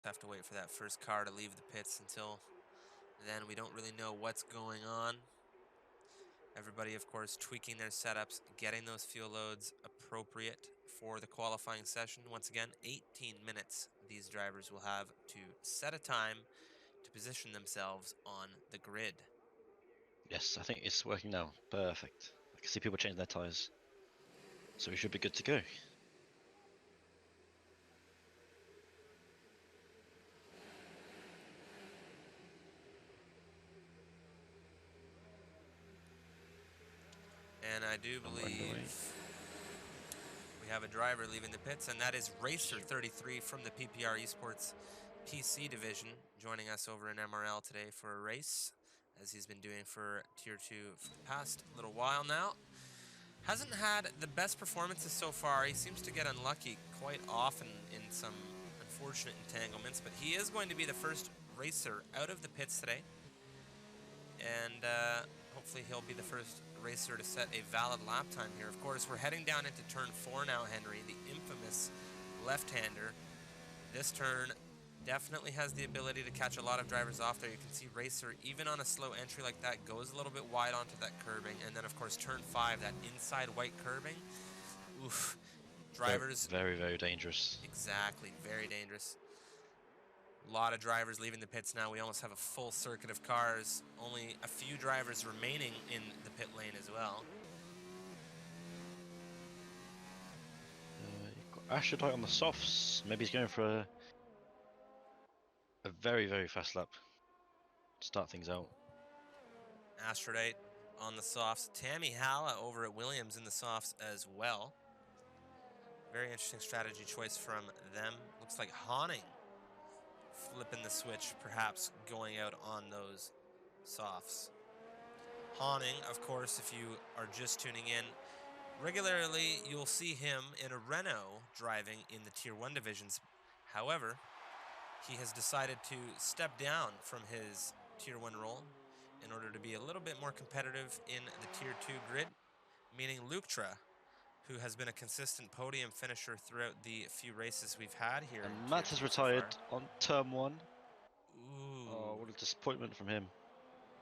have to wait for that first car to leave the pits. Until then, we don't really know what's going on. Everybody, of course, tweaking their setups, getting those fuel loads appropriate for the qualifying session. Once again, 18 minutes these drivers will have to set a time to position themselves on the grid. Yes, I think it's working now. Perfect. I can see people changing their tyres. So we should be good to go. And I do believe we have a driver leaving the pits, and that is Racer 33 from the PPR Esports PC division, joining us over in MRL today for a race, as he's been doing for Tier 2 for the past little while now. Hasn't had the best performances so far. He seems to get unlucky quite often in some unfortunate entanglements, but he is going to be the first racer out of the pits today. And hopefully he'll be the first racer to set a valid lap time here. Of course, we're heading down into turn 4 now, Henry, the infamous left-hander. This turn definitely has the ability to catch a lot of drivers off there. You can see Racer, even on a slow entry like that, goes a little bit wide onto that curbing. And then, of course, turn 5, that inside white curbing. Oof. Drivers... Very, very dangerous. Exactly, very dangerous. A lot of drivers leaving the pits now. We almost have a full circuit of cars. Only a few drivers remaining in the pit lane as well. You've got Ashadite on the softs. Maybe he's going for a very, very fast lap to start things out. Astrodite on the softs. Tammy Halla over at Williams in the softs as well. Very interesting strategy choice from them. Looks like Hawning flipping the switch, perhaps going out on those softs. Hawning, of course, if you are just tuning in, regularly you'll see him in a Renault driving in the Tier 1 divisions. However, he has decided to step down from his Tier 1 role in order to be a little bit more competitive in the Tier 2 grid, meaning Luktra, who has been a consistent podium finisher throughout the few races we've had here. And Matt has retired on turn 1. Ooh. Oh, what a disappointment from him.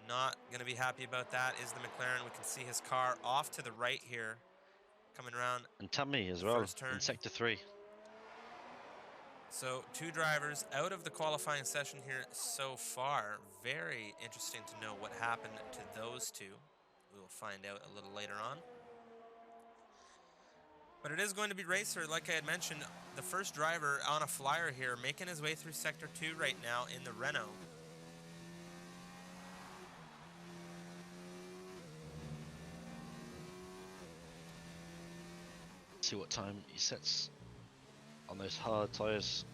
Not going to be happy about that is the McLaren. We can see his car off to the right here, coming around. And Tammy as well, first turn. in Sector 3. So 2 drivers out of the qualifying session here so far. Very interesting to know what happened to those 2. We will find out a little later on. But it is going to be Racer, like I had mentioned, the first driver on a flyer here, making his way through Sector 2 right now in the Renault. See what time he sets on those hard tyres.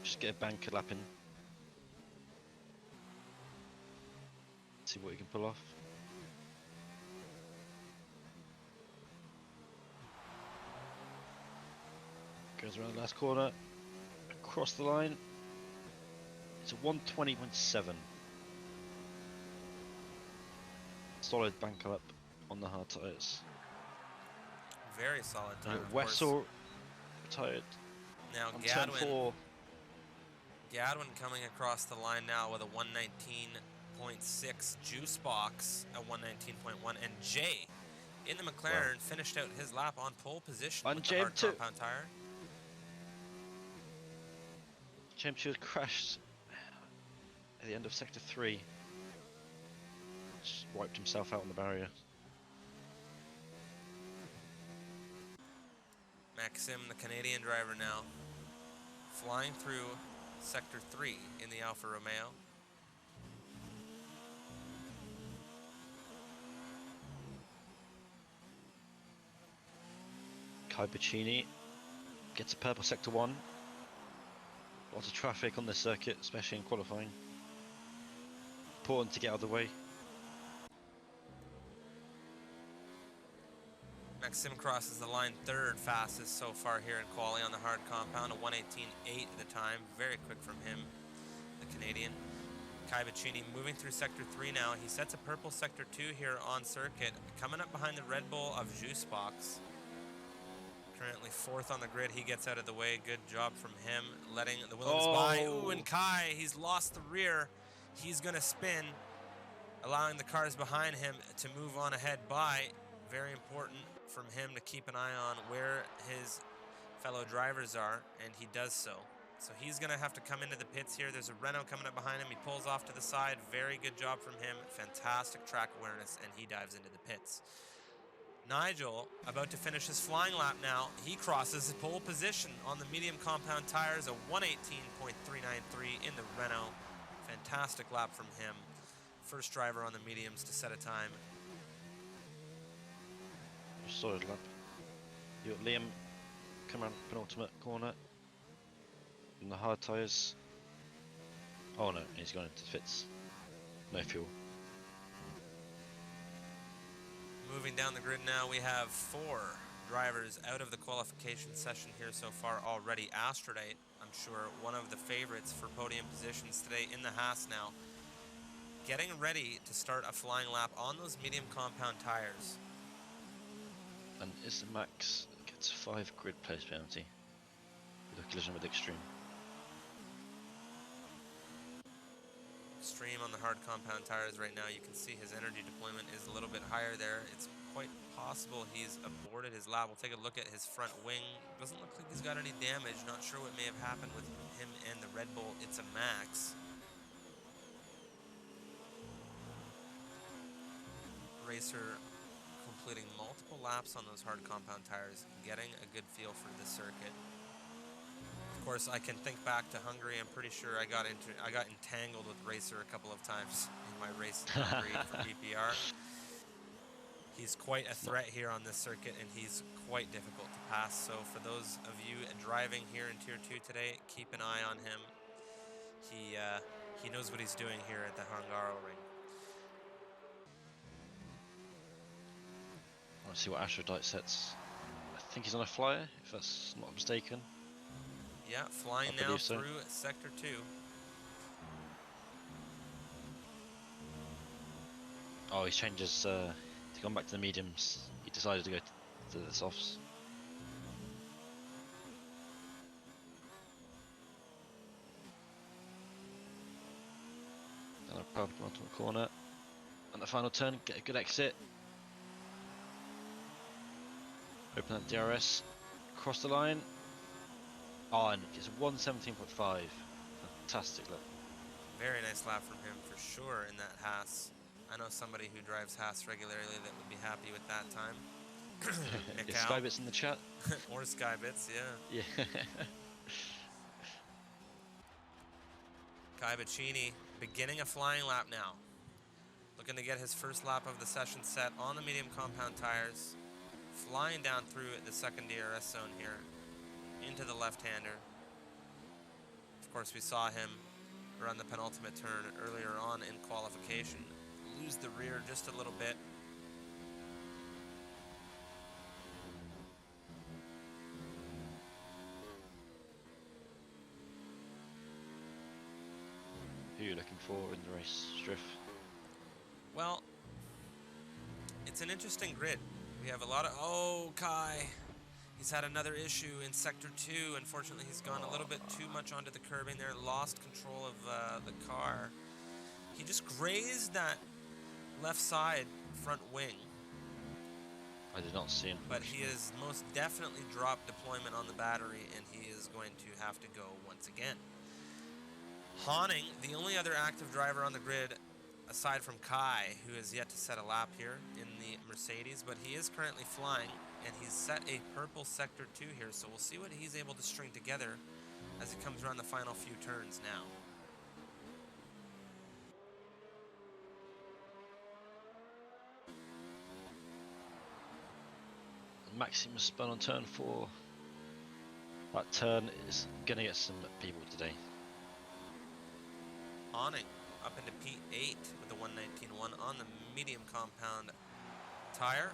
Just get a banker lap in. See what he can pull off. Goes around the last corner, across the line. It's a 120.7. Solid banker up on the hard tyres. Very solid time. Wessel retired. Now on turn 4. Gadwin coming across the line now with a 119.6 juice box at 119.1, and Jay in the McLaren finished out his lap on pole position with the hard compound tire. James Stewart crashed at the end of Sector 3. Just wiped himself out on the barrier. Maxim, the Canadian driver now, flying through Sector 3 in the Alfa Romeo. Kai Bacchini gets a purple Sector 1. Lots of traffic on this circuit, especially in qualifying. Important to get out of the way. Maxim crosses the line 3rd fastest so far here in quali on the hard compound, a 118.8 at the time. Very quick from him, the Canadian. Kai Bacchini moving through Sector 3 now. He sets a purple Sector 2 here on circuit, coming up behind the Red Bull of Juicebox. Currently 4th on the grid. He gets out of the way. Good job from him, letting the Williams by. Ooh, and Kai, he's lost the rear. He's going to spin, allowing the cars behind him to move on ahead by. Very important from him to keep an eye on where his fellow drivers are, and he does so. So he's going to have to come into the pits here. There's a Renault coming up behind him. He pulls off to the side. Very good job from him. Fantastic track awareness, and he dives into the pits. Nigel, about to finish his flying lap now. He crosses his pole position on the medium compound tires, a 118.393 in the Renault. Fantastic lap from him. First driver on the mediums to set a time. Solid lap. You got Liam come around penultimate corner in the hard tyres. Oh no, he's gone into the pits. No fuel. Moving down the grid now, we have 4 drivers out of the qualification session here so far already. Astrodite, I'm sure, one of the favorites for podium positions today in the Haas now. Getting ready to start a flying lap on those medium compound tires. And is Max gets 5 grid place penalty with a collision with Extreme. Extreme on the hard compound tires right now. You can see his energy deployment is a little bit higher there. It's quite possible he's aborted his lap. We'll take a look at his front wing. Doesn't look like he's got any damage. Not sure what may have happened with him and the Red Bull. It's a Max. Racer completing multiple laps on those hard compound tires, getting a good feel for the circuit. Of course, I can think back to Hungary. I'm pretty sure I got entangled with Racer a couple of times in my race in Hungary for PPR. He's quite a threat here on this circuit, and he's quite difficult to pass. So for those of you driving here in Tier 2 today, keep an eye on him. He knows what he's doing here at the Hungaroring. I want to see what Astrodite sets. I think he's on a flyer, if that's not mistaken. Yeah, flying now through Sector 2. Oh, he's changed his, he's gone back to the mediums. He decided to go to the softs. And a power penultimate corner. And the final turn, get a good exit. Open that DRS. Cross the line. Oh, and it's 117.5. Fantastic look. Very nice lap from him for sure in that Haas. I know somebody who drives Haas regularly that would be happy with that time. Is Skybits in the chat? Or Skybits, yeah. Yeah. Kai Bacchini beginning a flying lap now. Looking to get his first lap of the session set on the medium compound tires. Flying down through the second DRS zone here into the left-hander. Of course, we saw him run the penultimate turn earlier on in qualification. Lose the rear just a little bit. Who are you looking for in the race, Striff? Well, it's an interesting grid. We have a lot of... Oh, Kai. He's had another issue in Sector 2. Unfortunately, he's gone a little bit too much onto the curbing there. Lost control of the car. He just grazed that left side front wing. I did not see him. But he has most definitely dropped deployment on the battery, and he is going to have to go once again. Hawning, the only other active driver on the grid, aside from Kai, who has yet to set a lap here in the Mercedes, but he is currently flying, and he's set a purple Sector 2 here, so we'll see what he's able to string together as he comes around the final few turns now. Maximus spun on turn 4. That turn is going to get some people today. Hawning up into P8 with the 119.1 on the medium compound tire.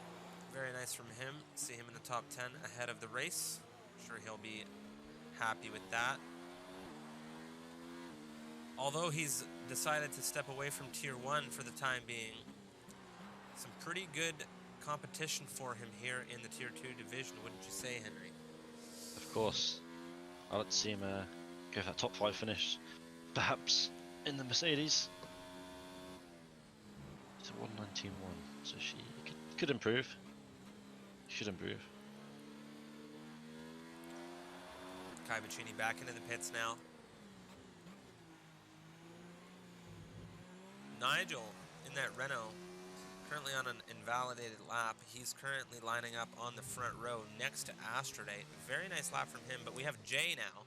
Very nice from him. See him in the top 10 ahead of the race. I'm sure he'll be happy with that. Although he's decided to step away from Tier 1 for the time being, some pretty good competition for him here in the Tier 2 division, wouldn't you say, Henry? Of course. I'd like to see him go for that top 5 finish, perhaps in the Mercedes. It's a 119.1, so she could improve. Should improve. Kai Bacchini back into the pits now. Nigel in that Renault, currently on an invalidated lap. He's currently lining up on the front row next to Astrodate. Very nice lap from him, but we have Jay now,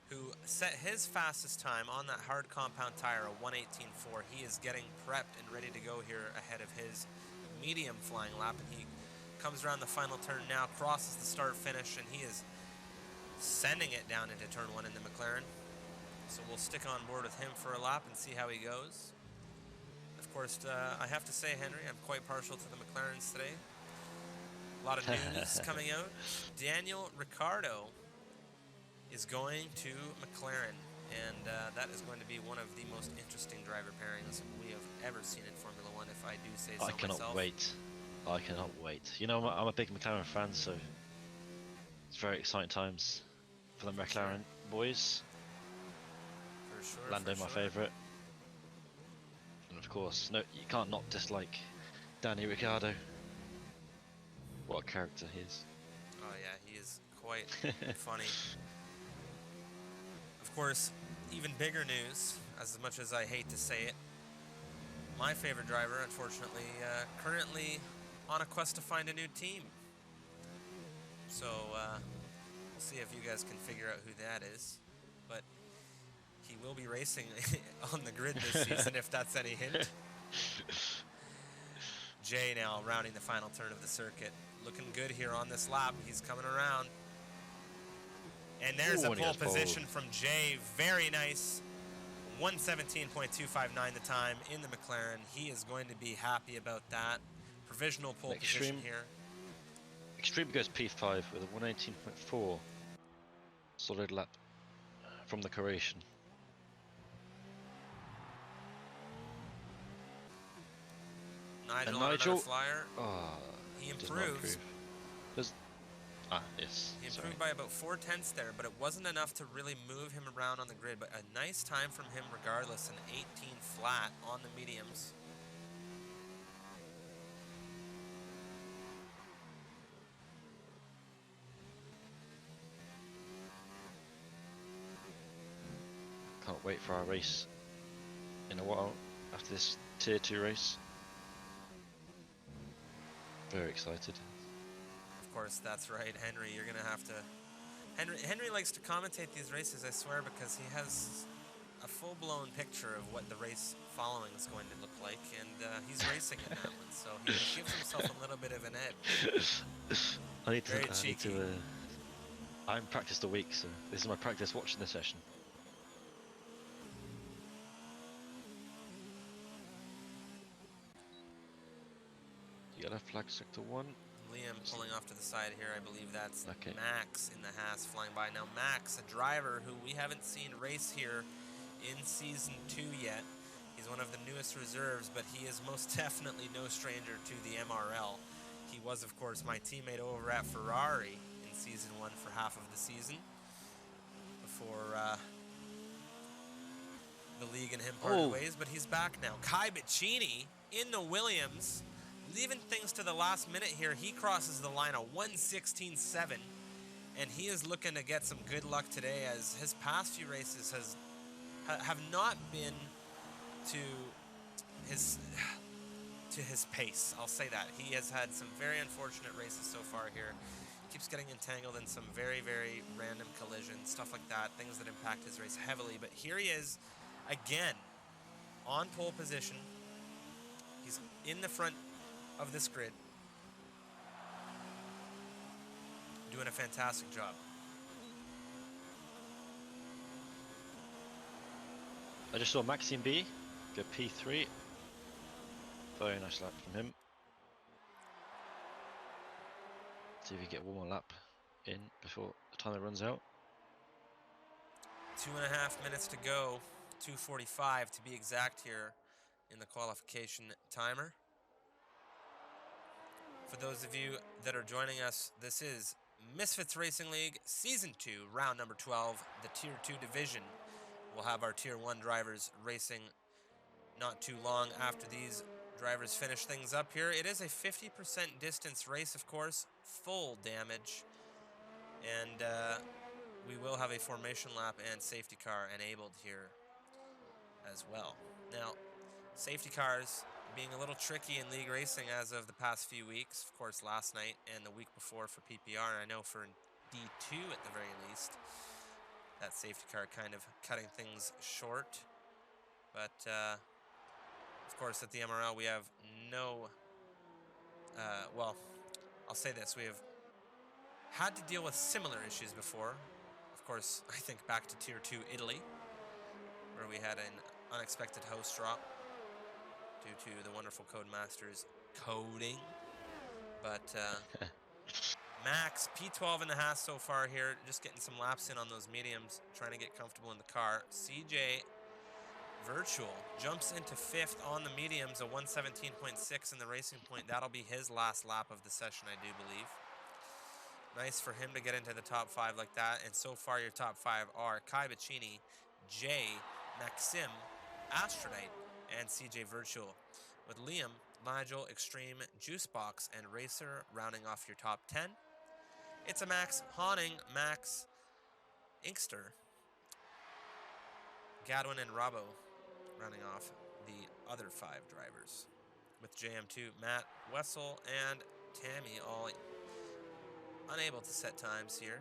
who set his fastest time on that hard compound tire, a 1:18.4. He is getting prepped and ready to go here ahead of his medium flying lap, and he comes around the final turn now, crosses the start finish, and he is sending it down into turn 1 in the McLaren. So we'll stick on board with him for a lap and see how he goes. Of course, I have to say, Henry, I'm quite partial to the McLarens today. A lot of news coming out. Daniel Ricciardo is going to McLaren, and that is going to be one of the most interesting driver pairings we have ever seen in Formula One, if I do say so myself. I cannot wait. I cannot wait. You know, I'm a big McLaren fan, so it's very exciting times for the McLaren boys. For sure. Lando, my favourite. And of course, no, you can't not dislike Danny Ricciardo. What a character he is. Oh yeah, he is quite funny. Of course, even bigger news, as much as I hate to say it, my favorite driver, unfortunately, currently on a quest to find a new team. So, we'll see if you guys can figure out who that is. But he will be racing on the grid this season, if that's any hint. Jay now rounding the final turn of the circuit. Looking good here on this lap. He's coming around. And there's a pole position from Jay. Very nice. 1:17.259 the time in the McLaren. He is going to be happy about that. Provisional pole position here. Extreme goes P5 with a 118.4 solid lap from the Croatian. Nigel on another flyer. Oh, he improves. Yes. He improved by about 0.4 there, but it wasn't enough to really move him around on the grid. But a nice time from him regardless, an 18 flat on the mediums. Can't wait for our race in a while after this Tier 2 race. Very excited. Of course, that's right, Henry. You're gonna have to. Henry likes to commentate these races, I swear, because he has a full-blown picture of what the race following is going to look like, and he's racing in that one, so he gives himself a little bit of an edge. Very cheeky. I haven't practiced a week, so this is my practice watching the session. Yellow flag sector 1. Liam pulling off to the side here. I believe that's Max in the Haas flying by. Now Max, a driver who we haven't seen race here in Season 2 yet. He's one of the newest reserves, but he is most definitely no stranger to the MRL. He was, of course, my teammate over at Ferrari in Season 1 for half of the season before the league and him parted ways, but he's back now. Kai Bacchini in the Williams. Leaving things to the last minute here. He crosses the line at 1:16.7, and he is looking to get some good luck today, as his past few races have not been to his pace. I'll say that. He has had some very unfortunate races so far here. Keeps getting entangled in some very, very random collisions, stuff like that, things that impact his race heavily. But here he is again on pole position. He's in the front of this grid, doing a fantastic job. I just saw Maxime B go P3. Very nice lap from him. See if we get one more lap in before the timer runs out. 2.5 minutes to go. 2:45 to be exact here in the qualification timer. For those of you that are joining us, this is Misfits Racing League Season 2, round number 12, the Tier 2 division. We'll have our Tier 1 drivers racing not too long after these drivers finish things up here. It is a 50% distance race, of course, full damage, and we will have a formation lap and safety car enabled here as well. Now, safety cars being a little tricky in league racing as of the past few weeks. Of course, last night and the week before for PPR, and I know for D2 at the very least, that safety car kind of cutting things short. But, of course, at the MRL, we have no, well, I'll say this, we have had to deal with similar issues before. Of course, I think back to Tier 2 Italy, where we had an unexpected host drop due to the wonderful Codemasters coding. But Max, P12 in the Haas so far here, just getting some laps in on those mediums, trying to get comfortable in the car. CJ Virtual jumps into 5th on the mediums, a 117.6 in the Racing Point. That'll be his last lap of the session, I do believe. Nice for him to get into the top 5 like that. And so far your top 5 are Kai Bacchini, Jay, Maxim, Astronite, and CJ Virtual, with Liam, Nigel, Extreme, Juicebox, and Racer rounding off your top 10. It's a Max, Hawning, Max, Inkster, Gadwin, and Robbo rounding off the other 5 drivers, with JM2, Matt, Wessel, and Tammy all unable to set times here.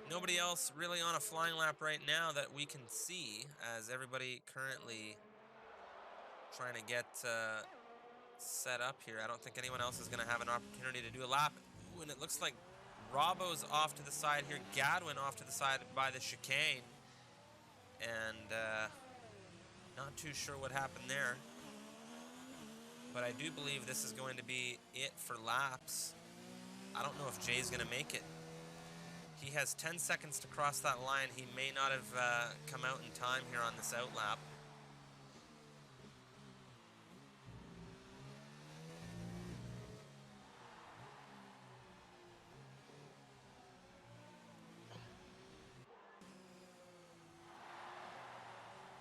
Nobody else really on a flying lap right now that we can see, as everybody currently trying to get set up here. I don't think anyone else is going to have an opportunity to do a lap. Ooh, and it looks like Robbo's off to the side here. Gadwin off to the side by the chicane. And not too sure what happened there. But I do believe this is going to be it for laps. I don't know if Jay's going to make it. He has 10 seconds to cross that line. He may not have come out in time here on this out lap.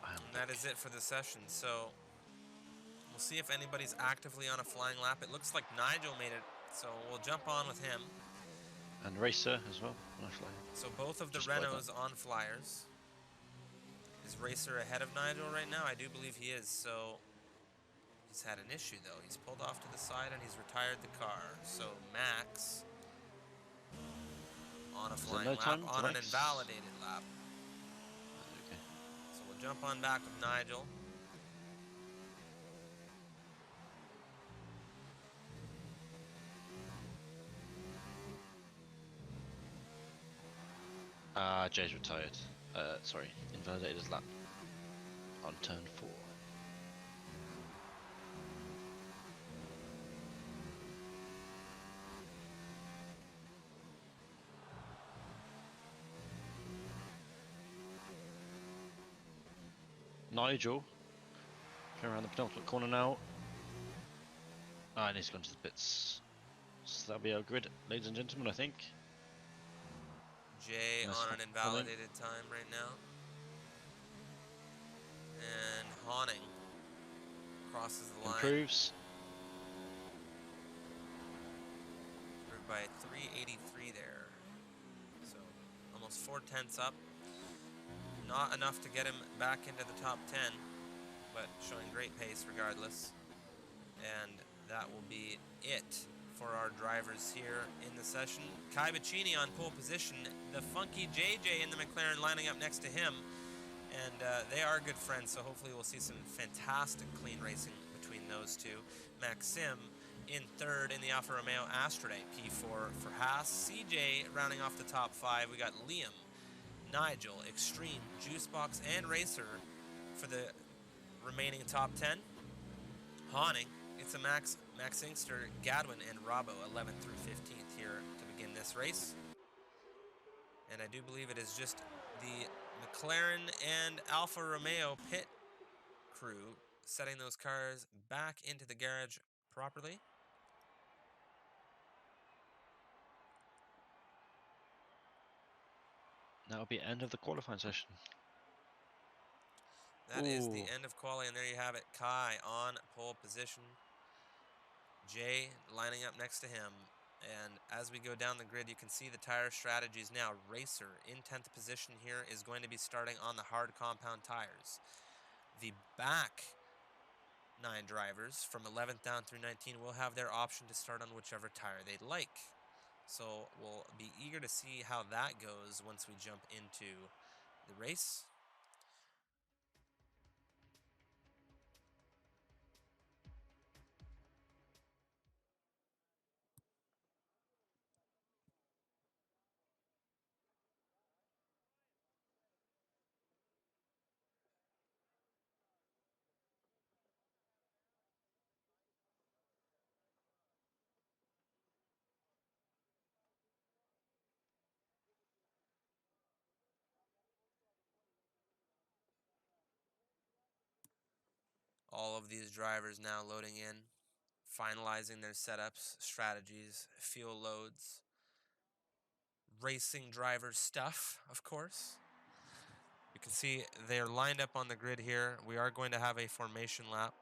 And that is it for the session. So we'll see if anybody's actively on a flying lap. It looks like Nigel made it, so we'll jump on with him. And Racer as well. So both of the Just Renaults on flyers. Is Racer ahead of Nigel right now? I do believe he is. So he's had an issue though. He's pulled off to the side and he's retired the car. So Max on a flying lap, on an invalidated lap. Okay. So we'll jump on back with Nigel. Jay's retired. Sorry, invalidated his lap on turn 4. Nigel, going around the penultimate corner now. And he's gone to the pits. So that'll be our grid, ladies and gentlemen, I think. Jay on an invalidated time right now. And Hawning crosses the line. Improves. Improved by 383 there. So almost 4/10 up. Not enough to get him back into the top 10, but showing great pace regardless. And that will be it for our drivers here in the session. Kai Bacchini on pole position, the funky JJ in the McLaren lining up next to him, and they are good friends, so hopefully we'll see some fantastic clean racing between those two. Maxim in 3rd in the Alfa Romeo Astronite, P4 for Haas. CJ rounding off the top 5. We got Liam, Nigel, Extreme, Juicebox, and Racer for the remaining top 10. Hawning, it's a Max Inkster, Gadwin, and Robbo 11th through 15th here to begin this race. And I do believe it is just the McLaren and Alfa Romeo pit crew setting those cars back into the garage properly. That'll be end of the qualifying session. That is the end of quali, and there you have it. Kai on pole position. Jay lining up next to him. And as we go down the grid, you can see the tire strategies now. Racer in 10th position here is going to be starting on the hard compound tires. The back 9 drivers from 11th down through 19 will have their option to start on whichever tire they'd like. So we'll be eager to see how that goes once we jump into the race. All of these drivers now loading in, finalizing their setups, strategies, fuel loads, racing driver stuff, of course. You can see they're lined up on the grid here. We are going to have a formation lap.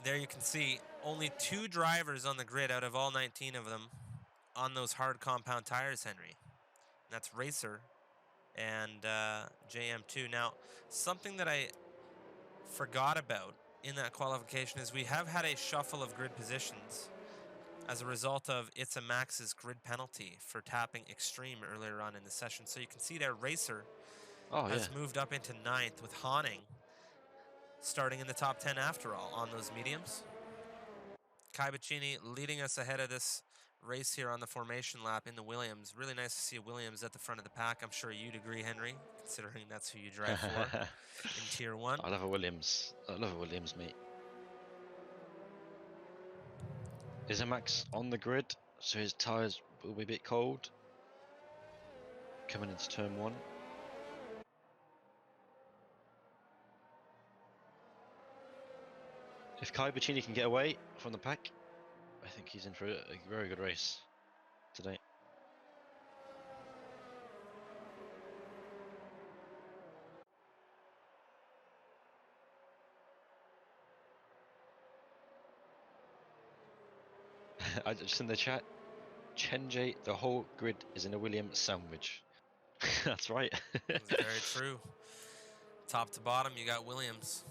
There you can see only 2 drivers on the grid out of all 19 of them on those hard compound tires, Henry. And that's Racer and JM2. Now, something that I forgot about in that qualification is we have had a shuffle of grid positions as a result of It's a Max's grid penalty for tapping extreme earlier on in the session. So you can see there Racer has moved up into 9th with Hawning starting in the top 10 after all on those mediums. Kai Bacchini leading us ahead of this race here on the formation lap in the Williams. Really nice to see Williams at the front of the pack. I'm sure you'd agree, Henry, considering that's who you drive for in Tier 1. I love a Williams. I love a Williams, mate. Is a Max on the grid, so his tyres will be a bit cold coming into turn 1. If Kai Bacchini can get away from the pack, I think he's in for a very good race today. I just in the chat, Chenjay, the whole grid is in a Williams sandwich. That's right. That's very true. Top to bottom, you got Williams.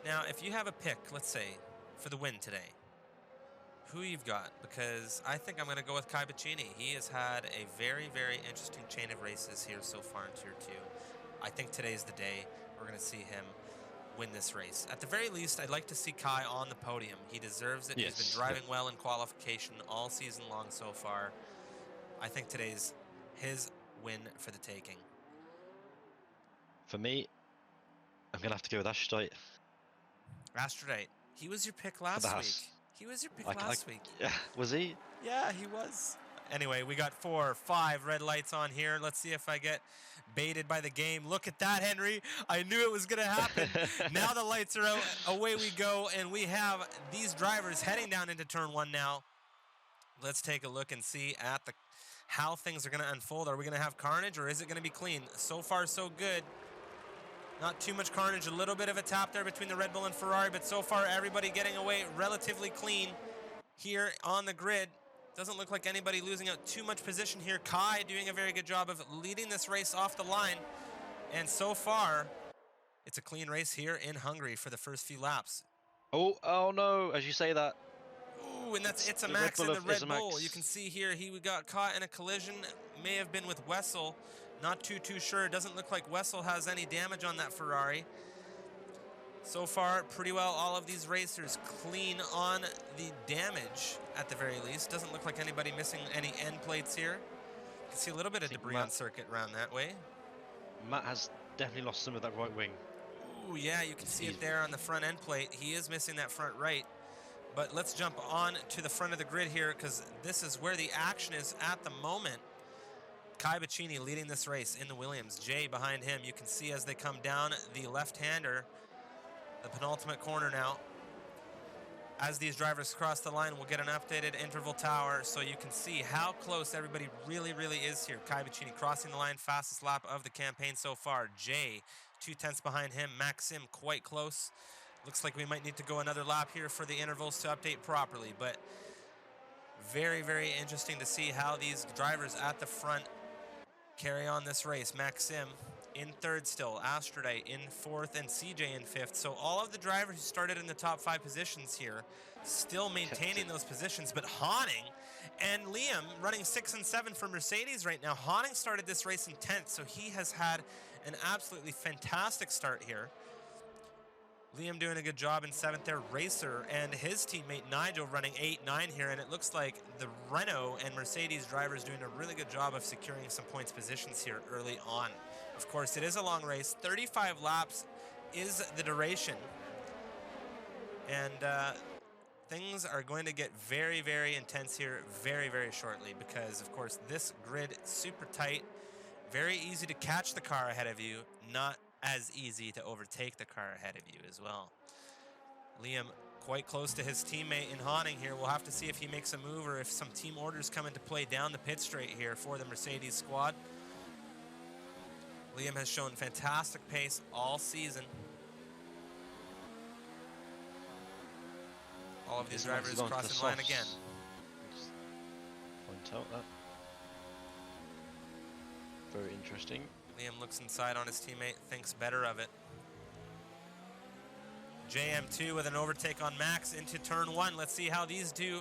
Now, if you have a pick, let's say, for the win today, who you've got? Because I think I'm going to go with Kai Bacchini. He has had a very, very interesting chain of races here so far in Tier 2. I think today's the day we're going to see him win this race. At the very least, I'd like to see Kai on the podium. He deserves it. Yes. He's been driving well in qualification all season long so far. I think today's his win for the taking. For me, I'm going to have to go with Ashdite. Astrodite. He was your pick last week. He was your pick last week. Yeah, was he? Yeah, he was. Anyway, we got 4 or 5 red lights on here. Let's see if I get baited by the game. Look at that, Henry. I knew it was going to happen. Now the lights are out. Away we go. And we have these drivers heading down into turn 1 now. Let's take a look and see at how things are going to unfold. Are we going to have carnage or is it going to be clean? So far, so good. Not too much carnage, a little bit of a tap there between the Red Bull and Ferrari, but so far everybody getting away relatively clean here on the grid. Doesn't look like anybody losing out too much position here. Kai doing a very good job of leading this race off the line. And so far, it's a clean race here in Hungary for the first few laps. Oh no, as you say that. Ooh, and that's It's a Max in the Red Bull. You can see here he got caught in a collision. May have been with Wessel. Not too sure. It doesn't look like Wessel has any damage on that Ferrari. So far, pretty well all of these racers clean on the damage at the very least. Doesn't look like anybody missing any end plates here. You can see a little bit of debris on circuit around that way. Matt has definitely lost some of that right wing. Ooh, yeah, you can see it there on the front end plate. He is missing that front right. But let's jump on to the front of the grid here because this is where the action is at the moment. Kai Bacchini leading this race in the Williams. Jay behind him. You can see as they come down the left-hander, the penultimate corner now. As these drivers cross the line, we'll get an updated interval tower so you can see how close everybody really is here. Kai Bacchini crossing the line, fastest lap of the campaign so far. Jay, 2/10 behind him. Maxim quite close. Looks like we might need to go another lap here for the intervals to update properly, but very interesting to see how these drivers at the front carry on this race. Maxim in third still, Astrodite in fourth, and CJ in fifth. So all of the drivers who started in the top 5 positions here still maintaining those positions, but Hawning and Liam running 6 and 7 for Mercedes right now. Hawning started this race in 10th, so he has had an absolutely fantastic start here. Liam doing a good job in 7th there. Racer and his teammate Nigel running 8, 9 here, and it looks like the Renault and Mercedes drivers doing a really good job of securing some points positions here early on. Of course, it is a long race. 35 laps is the duration. And things are going to get very intense here very shortly because, of course, this grid is super tight. Very easy to catch the car ahead of you, not as easy to overtake the car ahead of you as well. Liam quite close to his teammate in Hawning here. We'll have to see if he makes a move or if some team orders come into play down the pit straight here for the Mercedes squad. Liam has shown fantastic pace all season. All of these drivers crossing the line again. Just point out that. Very interesting. Liam looks inside on his teammate, thinks better of it. JM2 with an overtake on Max into turn 1. Let's see how these two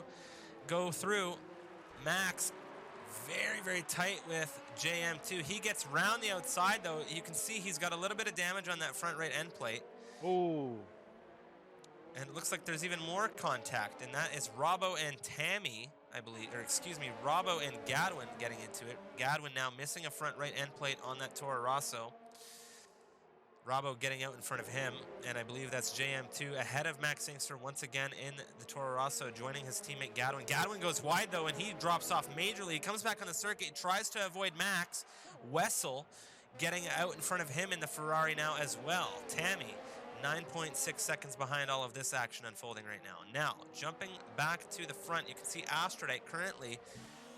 go through. Max very tight with JM2. He gets round the outside though. You can see he's got a little bit of damage on that front right end plate. Oh. And it looks like there's even more contact, and that is Robbo and Tammy, I believe, or excuse me, Robbo and Gadwin getting into it. Gadwin now missing a front right end plate on that Toro Rosso. Robbo getting out in front of him, and I believe that's JM2 ahead of Max Inkster once again in the Toro Rosso, joining his teammate Gadwin. Gadwin goes wide though, and he drops off majorly. He comes back on the circuit, tries to avoid Max. Wessel getting out in front of him in the Ferrari now as well. Tammy 9.6 seconds behind all of this action unfolding right now. Now, jumping back to the front, you can see Astrodite currently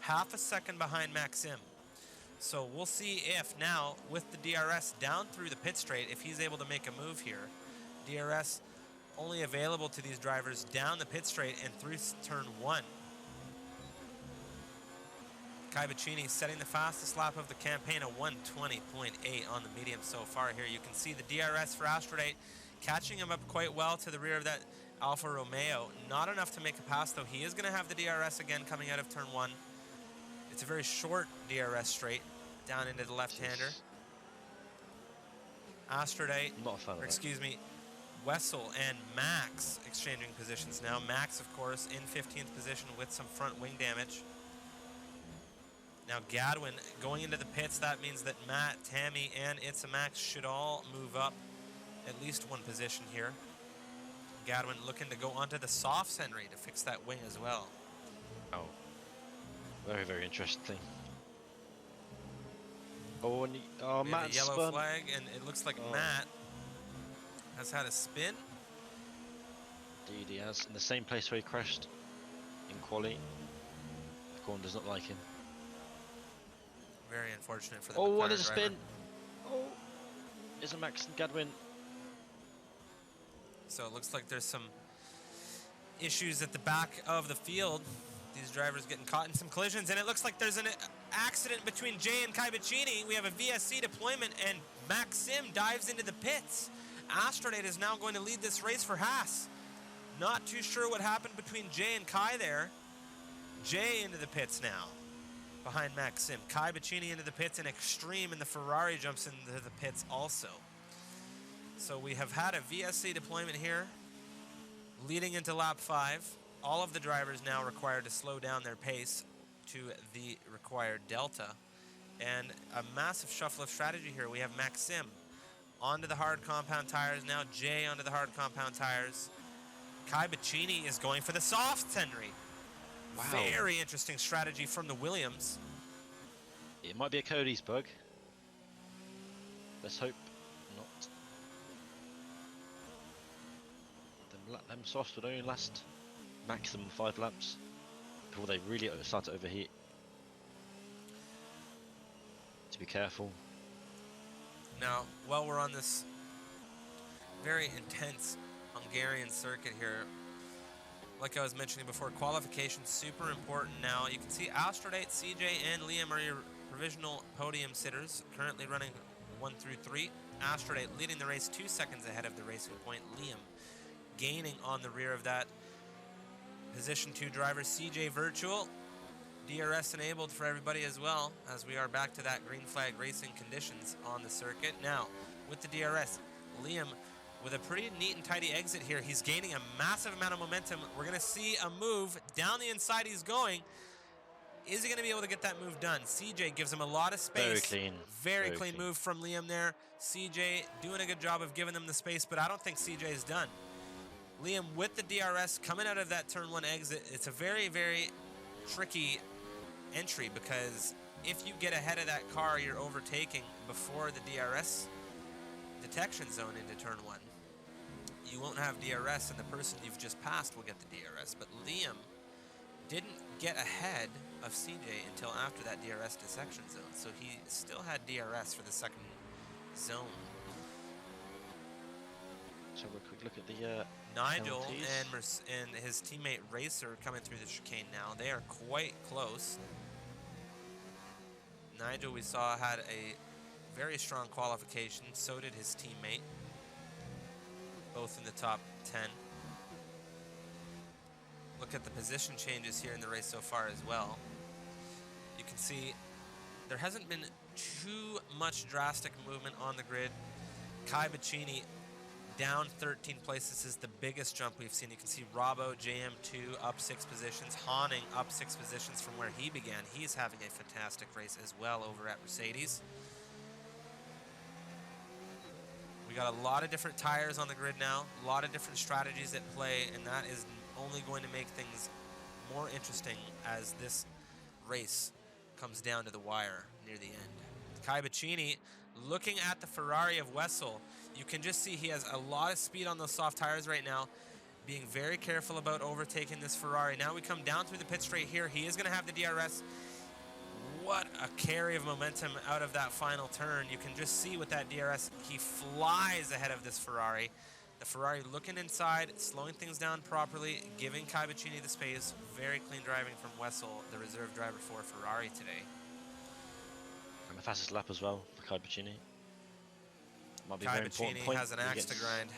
half a second behind Maxim. So we'll see if now, with the DRS down through the pit straight, if he's able to make a move here. DRS only available to these drivers down the pit straight and through turn 1. Kai Bacchini setting the fastest lap of the campaign, a 1:20.8 on the medium so far here. You can see the DRS for Astrodite catching him up quite well to the rear of that Alfa Romeo. Not enough to make a pass though. He is going to have the DRS again coming out of turn 1. It's a very short DRS straight down into the left-hander. Astrodite, Not a fan of that. excuse me, Wessel and Max exchanging positions now. Max, of course, in 15th position with some front wing damage. Now Gadwin going into the pits. That means that Matt, Tammy, and It's a Max should all move up at least one position here. Gadwin looking to go onto the softs, Henry, to fix that wing as well. Oh. Very interesting. Oh, and We have Matt a yellow spun. flag, and it looks like Matt has had a spin. Indeed, he has. In the same place where he crashed in quali. Corn does not like him. Very unfortunate for the Oh, McLaren and there's a driver. spin. Oh, is a Max and Gadwin. So it looks like there's some issues at the back of the field. These drivers getting caught in some collisions, and it looks like there's an accident between Jay and Kai Bacchini. We have a VSC deployment, and Maxim dives into the pits. Astrodite is now going to lead this race for Haas. Not too sure what happened between Jay and Kai there. Jay into the pits now, behind Maxim. Kai Bacchini into the pits, and Extreme in the Ferrari jumps into the pits also. So we have had a VSC deployment here, leading into lap 5. All of the drivers now required to slow down their pace to the required delta. And a massive shuffle of strategy here. We have Maxim onto the hard compound tires. Now Jay onto the hard compound tires. Kai Bacchini is going for the softs, Henry. Wow. Very interesting strategy from the Williams. It might be a Cody's bug. Let's hope not. Them softs would only last maximum 5 laps before they really start to overheat. To be careful. Now, while we're on this very intense Hungarian circuit here, like I was mentioning before, qualification super important now. You can see Astrodate, CJ, and Liam are your provisional podium sitters, currently running 1 through 3. Astrodate leading the race 2 seconds ahead of the racing point. Liam gaining on the rear of that position 2 driver. CJ Virtual, DRS enabled for everybody as well, as we are back to that green flag racing conditions on the circuit. Now, with the DRS, Liam with a pretty neat and tidy exit here. He's gaining a massive amount of momentum. We're going to see a move down the inside he's going. Is he going to be able to get that move done? CJ gives him a lot of space. Very clean. Very clean move from Liam there. CJ doing a good job of giving them the space, but I don't think CJ is done. Liam with the DRS coming out of that turn 1 exit. It's a very, very tricky entry, because if you get ahead of that car you're overtaking before the DRS detection zone into turn 1, you won't have DRS, and the person you've just passed will get the DRS. But Liam didn't get ahead of CJ until after that DRS detection zone, so he still had DRS for the second zone. So we'll quick look at the Nigel penalties. and his teammate Racer coming through the chicane now. They are quite close. Nigel, we saw, had a very strong qualification. So did his teammate. Both in the top 10. Look at the position changes here in the race so far as well. You can see there hasn't been too much drastic movement on the grid. Kai Bacchini down 13 places. This is the biggest jump we've seen. You can see Robbo, JM2 up 6 positions. Hawning up 6 positions from where he began. He's having a fantastic race as well over at Mercedes. We got a lot of different tires on the grid now, a lot of different strategies at play, and that is only going to make things more interesting as this race comes down to the wire near the end. Kai Bacchini looking at the Ferrari of Wessel. You can just see he has a lot of speed on those soft tires right now, being very careful about overtaking this Ferrari. Now we come down through the pit straight here. He is going to have the DRS. What a carry of momentum out of that final turn. You can just see with that DRS, he flies ahead of this Ferrari. The Ferrari looking inside, slowing things down properly, giving Kai Bacchini the space. Very clean driving from Wessel, the reserve driver for Ferrari today. And the fastest lap as well for Kai Bacchini. Might be Kai very important Bacchini point has an he axe to gets. grind.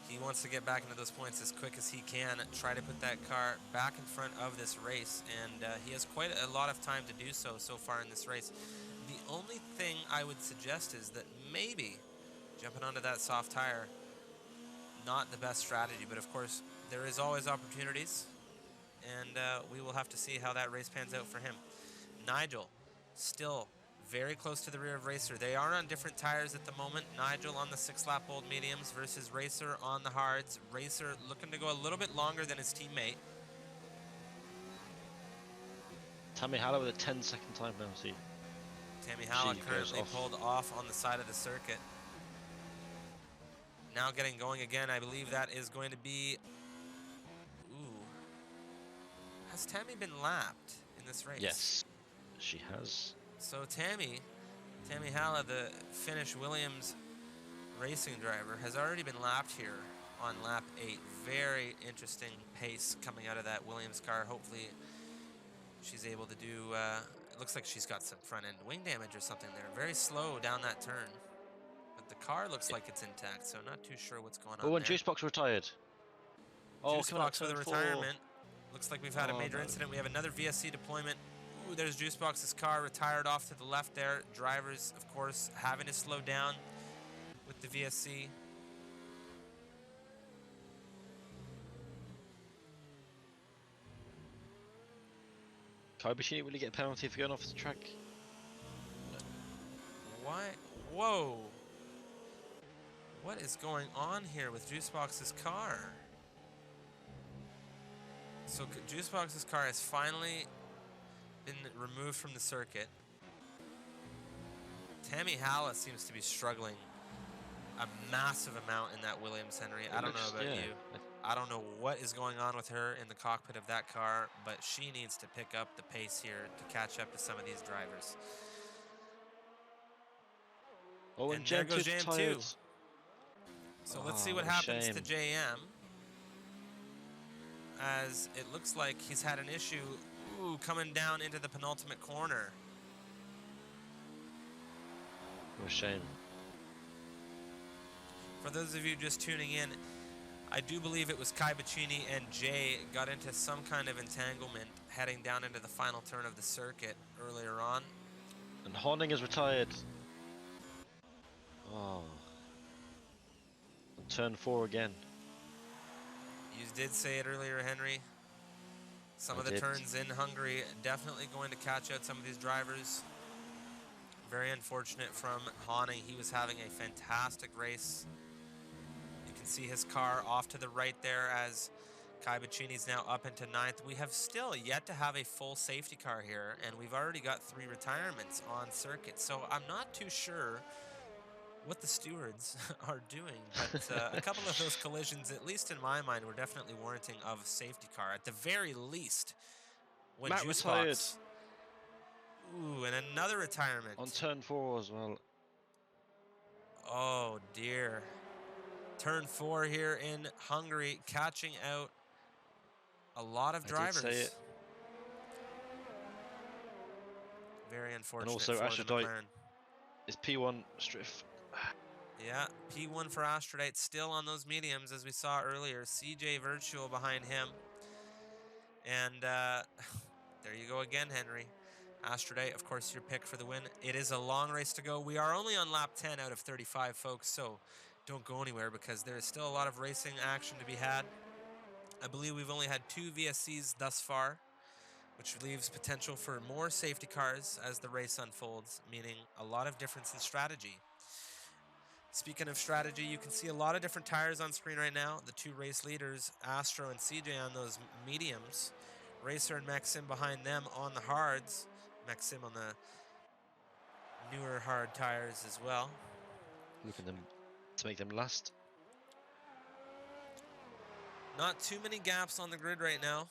He wants to get back into those points as quick as he can, try to put that car back in front of this race, and he has quite a lot of time to do so far in this race. The only thing I would suggest is that maybe jumping onto that soft tire, not the best strategy, but of course there is always opportunities, and we will have to see how that race pans out for him. Nigel still very close to the rear of Racer. They are on different tires at the moment. Nigel on the 6-lap old mediums versus Racer on the hards. Racer looking to go a little bit longer than his teammate. Tammy Haller with a 10-second time penalty. Tammy Haller She goes currently off. pulled off on the side of the circuit. Now getting going again. I believe that is going to be... Ooh. Has Tammy been lapped in this race? Yes, she has. So Tammy Haller, the Finnish Williams racing driver, has already been lapped here on lap 8. Very interesting pace coming out of that Williams car. Hopefully she's able to do, it looks like she's got some front end wing damage or something there. Very slow down that turn. But the car looks like it's intact, so not too sure what's going on Oh, and there. Juicebox retired. Oh, Juice coming up Box with a turn 4. retirement. Looks like we've had a Oh, major no. incident. We have another VSC deployment. Ooh, there's Juicebox's car retired off to the left there. Drivers, of course, having to slow down with the VSC. Kai Bacchini, will he get a penalty for going off the track? Why? Whoa. What is going on here with Juicebox's car? So Juicebox's car has finally been removed from the circuit. Tammy Halla seems to be struggling a massive amount in that Williams, Henry. I don't know about you. I don't know what is going on with her in the cockpit of that car, but she needs to pick up the pace here to catch up to some of these drivers. Oh, and there goes JM2. Tired. So let's see what happens to JM. As it looks like he's had an issue coming down into the penultimate corner. What a shame. For those of you just tuning in, I do believe it was Kai Bacchini and Jay got into some kind of entanglement heading down into the final turn of the circuit earlier on. And Horning is retired. Oh. On turn 4 again. You did say it earlier, Henry. Some of the turns in Hungary definitely going to catch out some of these drivers. Very unfortunate from Horning. He was having a fantastic race. You can see his car off to the right there as Kai Bacchini's now up into 9th. We have still yet to have a full safety car here, and we've already got 3 retirements on circuit. So I'm not too sure what the stewards are doing, but a couple of those collisions, at least in my mind, were definitely warranting of a safety car. At the very least, when Matt retired. Ooh, and another retirement. On turn 4 as well. Oh, dear. Turn 4 here in Hungary, catching out a lot of drivers. I did say it. Very unfortunate. And also, for Aphrodite McLaren. is P1 Striff. Yeah, P1 for Aphrodite, still on those mediums, as we saw earlier. CJ Virtual behind him. And there you go again, Henry. Aphrodite, of course, your pick for the win. It is a long race to go. We are only on lap 10 out of 35, folks, so don't go anywhere because there is still a lot of racing action to be had. I believe we've only had 2 VSCs thus far, which leaves potential for more safety cars as the race unfolds, meaning a lot of difference in strategy. Speaking of strategy, you can see a lot of different tires on screen right now. The 2 race leaders, Astro and CJ, on those mediums. Racer and Maxim behind them on the hards. Maxim on the newer hard tires as well. Look at them to make them last. Not too many gaps on the grid right now,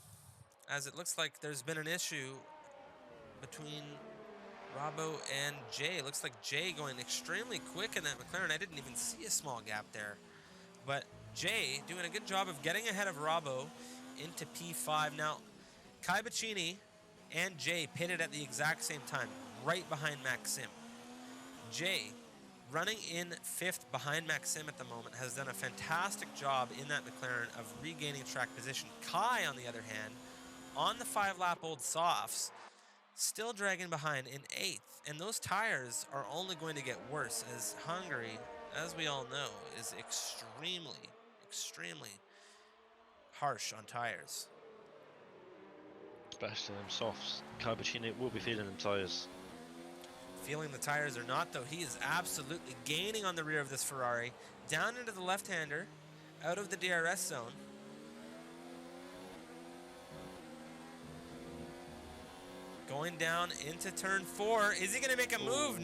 as it looks like there's been an issue between Robbo and Jay. It looks like Jay going extremely quick in that McLaren. I didn't even see a small gap there. But Jay doing a good job of getting ahead of Robbo into P5. Now, Kai Bacchini and Jay pitted at the exact same time, right behind Maxim. Jay, running in 5th behind Maxim at the moment, has done a fantastic job in that McLaren of regaining track position. Kai, on the other hand, on the 5-lap-old softs, still dragging behind in 8th. And those tires are only going to get worse, as Hungary, as we all know, is extremely, extremely harsh on tires. Especially them softs. Kai Bacchini will be feeling them tyres. Feeling the tires or not, though, he is absolutely gaining on the rear of this Ferrari. Down into the left-hander, out of the DRS zone. Going down into turn 4. Is he going to make a move?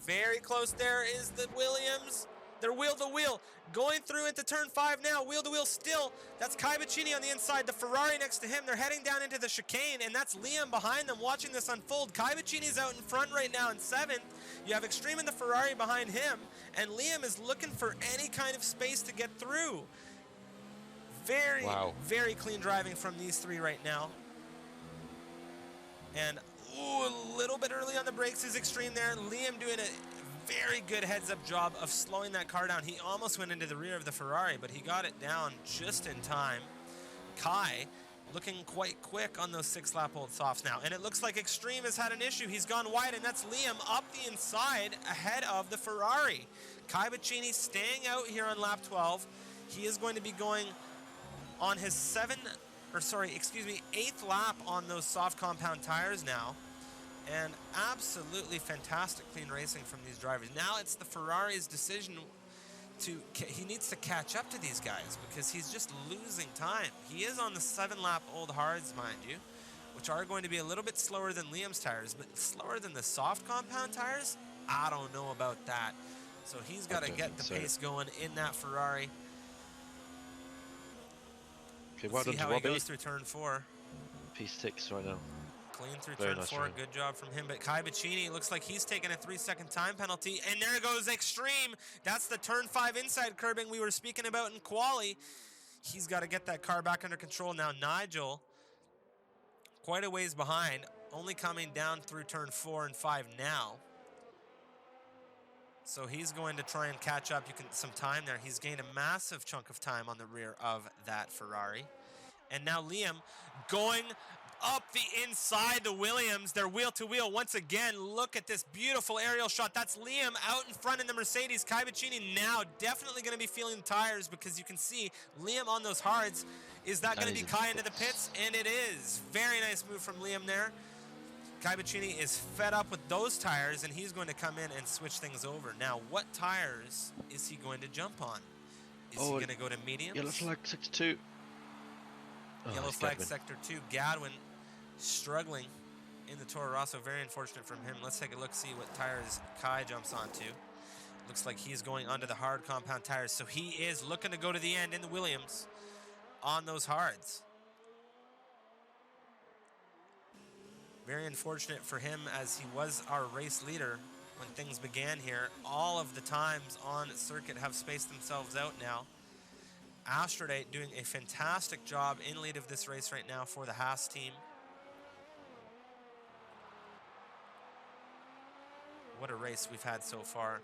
Very close there is the Williams. They're wheel to wheel. Going through into turn 5 now. Wheel to wheel still. That's Kai Bacchini on the inside. The Ferrari next to him. They're heading down into the chicane, and that's Liam behind them watching this unfold. Kai Bacchini's out in front right now in 7th. You have Extreme in the Ferrari behind him, and Liam is looking for any kind of space to get through. Very, very clean driving from these 3 right now. And a little bit early on the brakes is Extreme there. Liam doing a very good heads-up job of slowing that car down. He almost went into the rear of the Ferrari, but he got it down just in time. Kai looking quite quick on those 6-lap-old softs now. And it looks like Extreme has had an issue. He's gone wide, and that's Liam up the inside ahead of the Ferrari. Kai Bacchini staying out here on lap 12. He is going to be going on his 8th lap on those soft compound tires now. And absolutely fantastic clean racing from these drivers. Now it's the Ferrari's decision he needs to catch up to these guys because he's just losing time. He is on the 7-lap old hards, mind you, which are going to be a little bit slower than Liam's tires, but slower than the soft compound tires? I don't know about that. So he's got to get the pace going in that Ferrari. Okay, well See done how to he Robbie. goes through turn 4. P6 right now. Clean through Very turn nice 4. run. Good job from him. But Kai Bacchini looks like he's taking a 3-second time penalty. And there goes Extreme. That's the turn 5 inside curbing we were speaking about in quali. He's got to get that car back under control now. Nigel, quite a ways behind, only coming down through turn 4 and 5 now. So he's going to try and catch up. Some time there. He's gained a massive chunk of time on the rear of that Ferrari. And now Liam going up the inside the Williams. They're wheel to wheel once again. Look at this beautiful aerial shot. That's Liam out in front in the Mercedes. Kai Bacchini now definitely going to be feeling the tires because you can see Liam on those hards. Is that going to be Kai into the pits? And it is. Very nice move from Liam there. Kai Bacchini is fed up with those tires, and he's going to come in and switch things over. Now, what tires is he going to jump on? Is he going to go to mediums? Yellow flag, sector 2. Oh, Yellow flag, sector 2. Gadwin struggling in the Toro Rosso. Very unfortunate from him. Let's take a look, see what tires Kai jumps onto. Looks like he's going onto the hard compound tires, so he is looking to go to the end in the Williams on those hards. Very unfortunate for him as he was our race leader when things began here. All of the times on circuit have spaced themselves out now. Astrodate doing a fantastic job in lead of this race right now for the Haas team. What a race we've had so far.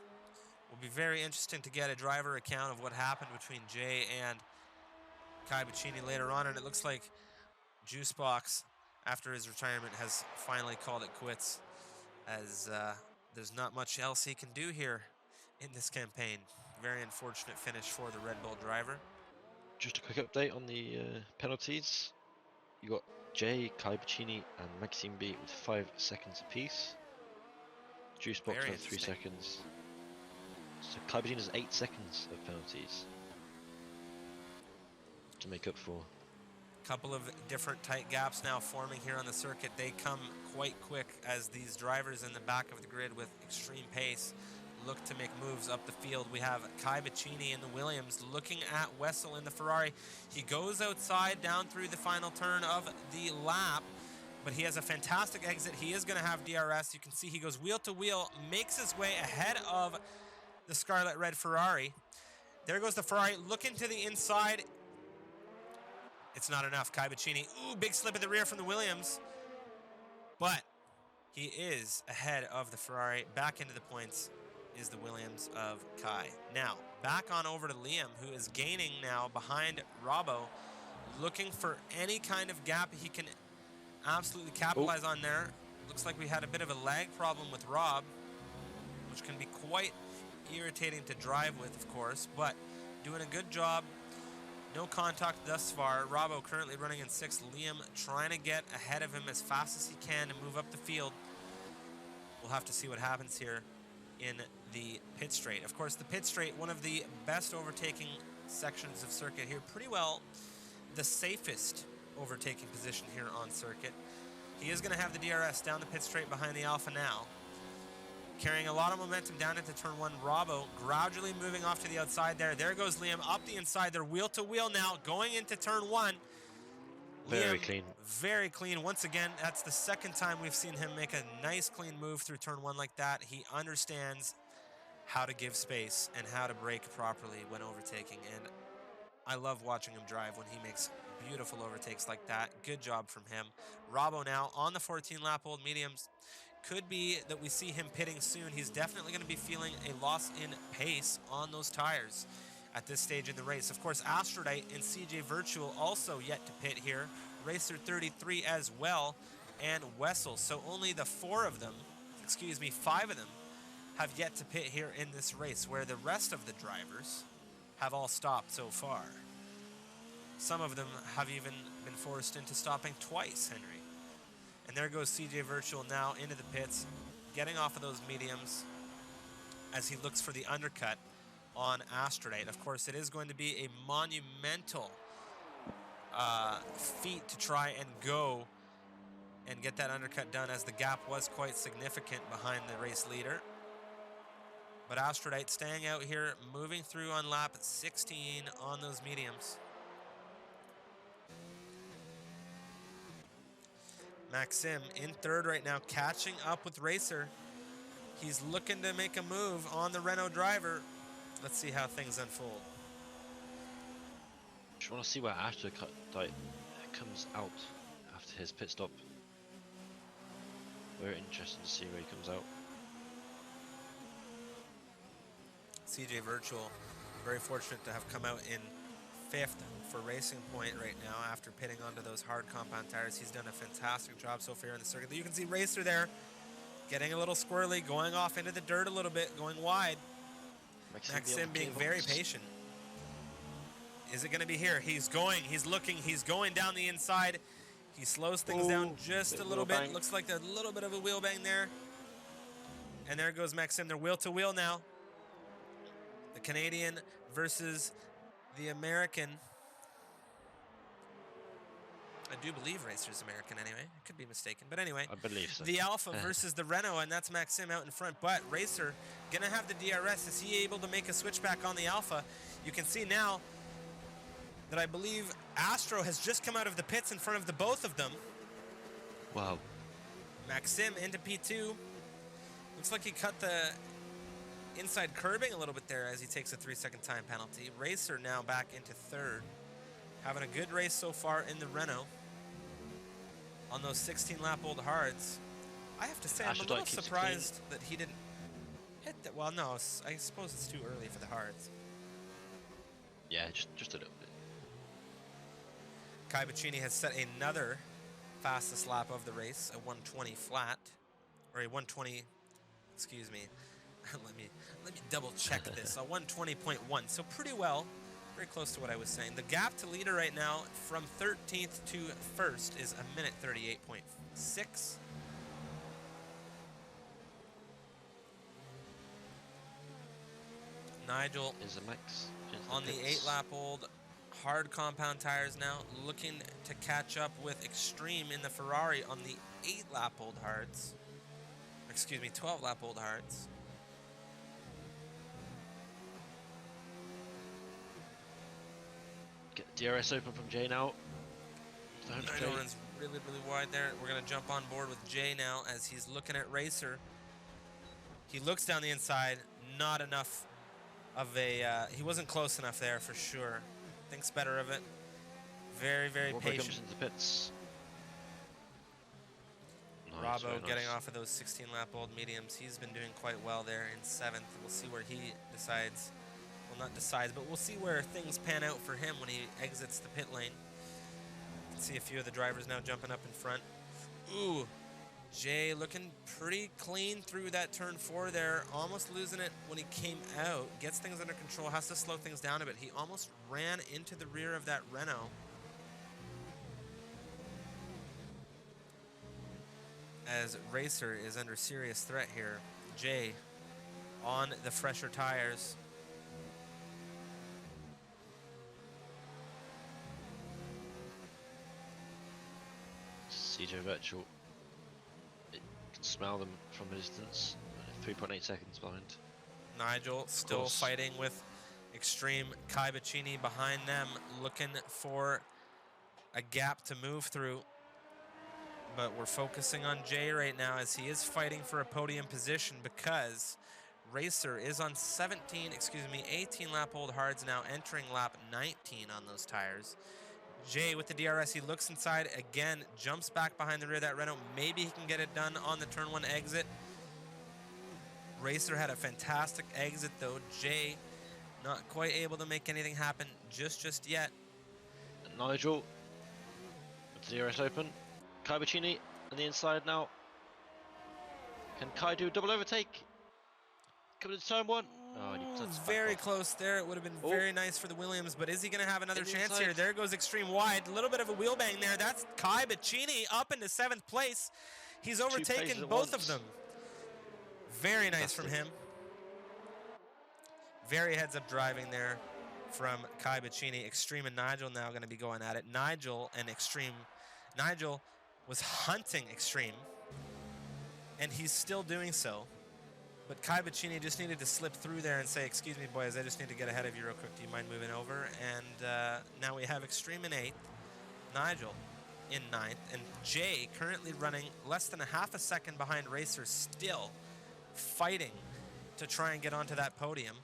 Will be very interesting to get a driver account of what happened between Jay and Kai Bacchini later on, and it looks like Juicebox, after his retirement, has finally called it quits, as there's not much else he can do here in this campaign. Very unfortunate finish for the Red Bull driver. Just a quick update on the penalties. You got Jay, Kai Bacchini, and Maxime B with 5 seconds apiece. Juicebox had 3 seconds. So Kai Bacchini has 8 seconds of penalties to make up for. Couple of different tight gaps now forming here on the circuit. They come quite quick as these drivers in the back of the grid with extreme pace look to make moves up the field. We have Kai Bacchini in the Williams looking at Wessel in the Ferrari. He goes outside down through the final turn of the lap, but he has a fantastic exit. He is going to have DRS. You can see he goes wheel to wheel, makes his way ahead of the Scarlet Red Ferrari. There goes the Ferrari looking to the inside. It's not enough. Kai Bacchini, ooh, big slip in the rear from the Williams. But he is ahead of the Ferrari. Back into the points is the Williams of Kai. Now, back on over to Liam, who is gaining now behind Robbo, looking for any kind of gap he can absolutely capitalize on there. Looks like we had a bit of a lag problem with Rob, which can be quite irritating to drive with, of course, but doing a good job. No contact thus far. Robbo currently running in 6th. Liam trying to get ahead of him as fast as he can to move up the field. We'll have to see what happens here in the pit straight. Of course, the pit straight, one of the best overtaking sections of circuit here. Pretty well the safest overtaking position here on circuit. He is going to have the DRS down the pit straight behind the Alpha now. Carrying a lot of momentum down into turn 1. Robbo gradually moving off to the outside there. There goes Liam up the inside. They're wheel to wheel now going into turn 1. Very Liam, clean. Very clean. Once again, that's the second time we've seen him make a nice clean move through turn 1 like that. He understands how to give space and how to brake properly when overtaking. And I love watching him drive when he makes beautiful overtakes like that. Good job from him. Robbo now on the 14-lap old mediums. Could be that we see him pitting soon. He's definitely going to be feeling a loss in pace on those tires at this stage in the race. Of course, Astrodite and CJ Virtual also yet to pit here. Racer 33 as well, and Wessel. So only the 5 of them have yet to pit here in this race, where the rest of the drivers have all stopped so far. Some of them have even been forced into stopping twice, Henry. And there goes CJ Virtual now into the pits, getting off of those mediums as he looks for the undercut on Astrodite. Of course, it is going to be a monumental feat to try and go and get that undercut done, as the gap was quite significant behind the race leader. But Astrodite staying out here, moving through on lap 16 on those mediums. Maxim in third right now, catching up with Racer. He's looking to make a move on the Renault driver. Let's see how things unfold. Just want to see where Astrodite comes out after his pit stop. Very interesting to see where he comes out. CJ Virtual, very fortunate to have come out in 5th for Racing Point right now after pitting onto those hard compound tires. He's done a fantastic job so far in the circuit. You can see Racer there getting a little squirrely, going off into the dirt a little bit, going wide. Maxim being very patient. Is it going to be here? He's going, he's looking, he's going down the inside. He slows things down just a little bit. Bang. Looks like a little bit of a wheel bang there. And there goes Maxim. They're wheel to wheel now. The Canadian versus the American. I do believe Racer's American anyway. I could be mistaken. But anyway. I believe so. The Alpha versus the Renault, and that's Maxim out in front. But Racer going to have the DRS. Is he able to make a switchback on the Alpha? You can see now that I believe Astro has just come out of the pits in front of the both of them. Wow. Maxim into P2. Looks like he cut the inside curbing a little bit there as he takes a 3-second time penalty. Racer now back into third. Having a good race so far in the Renault on those 16-lap-old hards. I have to say, I'm a little surprised that he didn't hit that. Well, no, I suppose it's too early for the hards. Yeah, just a little bit. Kai Bacchini has set another fastest lap of the race, a 120 flat, or a 120, excuse me, let me double check this, a 120.1, so pretty well, very close to what I was saying. The gap to leader right now from 13th to 1st is a minute 38.6. Nigel is a max on the 8-lap-old hard compound tires now, looking to catch up with Extreme in the Ferrari on the 8-lap-old hards. Excuse me, 12-lap-old hards. Get DRS open from Jay now. Nigel runs really wide there. We're going to jump on board with Jay now as he's looking at Racer. He looks down the inside, not enough of a, he wasn't close enough there for sure. Thinks better of it. Very patient. Comes into the pits. Nice, Robbo getting off of those 16-lap-old mediums. He's been doing quite well there in 7th. We'll see where he decides. Well, not decides, but we'll see where things pan out for him when he exits the pit lane. You can see a few of the drivers now jumping up in front. Ooh, Jay looking pretty clean through that turn 4 there, almost losing it when he came out. Gets things under control, has to slow things down a bit. He almost ran into the rear of that Renault. As Racer is under serious threat here. Jay on the fresher tires. CJ Virtual. Smell them from a distance. 3.8 seconds behind. Nigel still fighting with Extreme. Kai Bacchini behind them, looking for a gap to move through. But we're focusing on Jay right now as he is fighting for a podium position because Racer is on 18-lap-old hards now, entering lap 19 on those tires. Jay with the DRS, he looks inside again, jumps back behind the rear of that Renault. Maybe he can get it done on the turn 1 exit. Racer had a fantastic exit though. Jay not quite able to make anything happen just yet. Nigel with the DRS open. Kai Bacchini on the inside now. Can Kai do a double overtake? Coming to turn 1. Oh, very close there. It would have been very nice for the Williams, but is he going to have another chance here? There goes Extreme wide. A little bit of a wheel bang there. That's Kai Bacchini up into 7th place. He's overtaken both of them. Very nice from him. Very heads-up driving there from Kai Bacchini. Extreme and Nigel now going to be going at it. Nigel and Extreme. Nigel was hunting Extreme, and he's still doing so. But Kai Bacchini just needed to slip through there and say, excuse me, boys, I just need to get ahead of you real quick. Do you mind moving over? And now we have Extreme in 8th, Nigel in 9th, and Jay currently running less than a half a second behind Racer, still fighting to try and get onto that podium.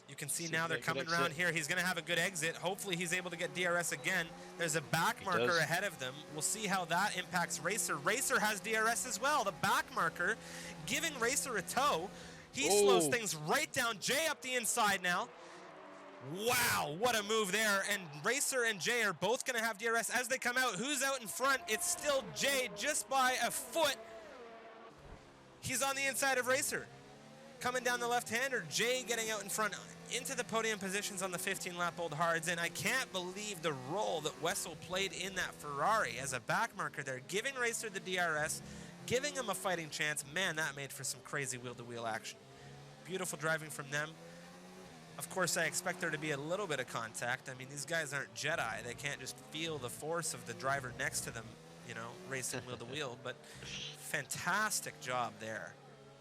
You can see now they're coming around here. He's going to have a good exit. Hopefully he's able to get DRS again. There's a back marker ahead of them. We'll see how that impacts Racer. Racer has DRS as well. The back marker giving Racer a tow. He slows things right down. Jay up the inside now. Wow, what a move there. And Racer and Jay are both going to have DRS as they come out. Who's out in front? It's still Jay just by a foot. He's on the inside of Racer. Coming down the left-hander, Jay getting out in front into the podium positions on the 15-lap Old Hards, and I can't believe the role that Wessel played in that Ferrari as a back marker there, giving Racer the DRS, giving him a fighting chance. Man, that made for some crazy wheel-to-wheel action. Beautiful driving from them. Of course, I expect there to be a little bit of contact. I mean, these guys aren't Jedi. They can't just feel the force of the driver next to them, you know, racing wheel-to-wheel, but fantastic job there.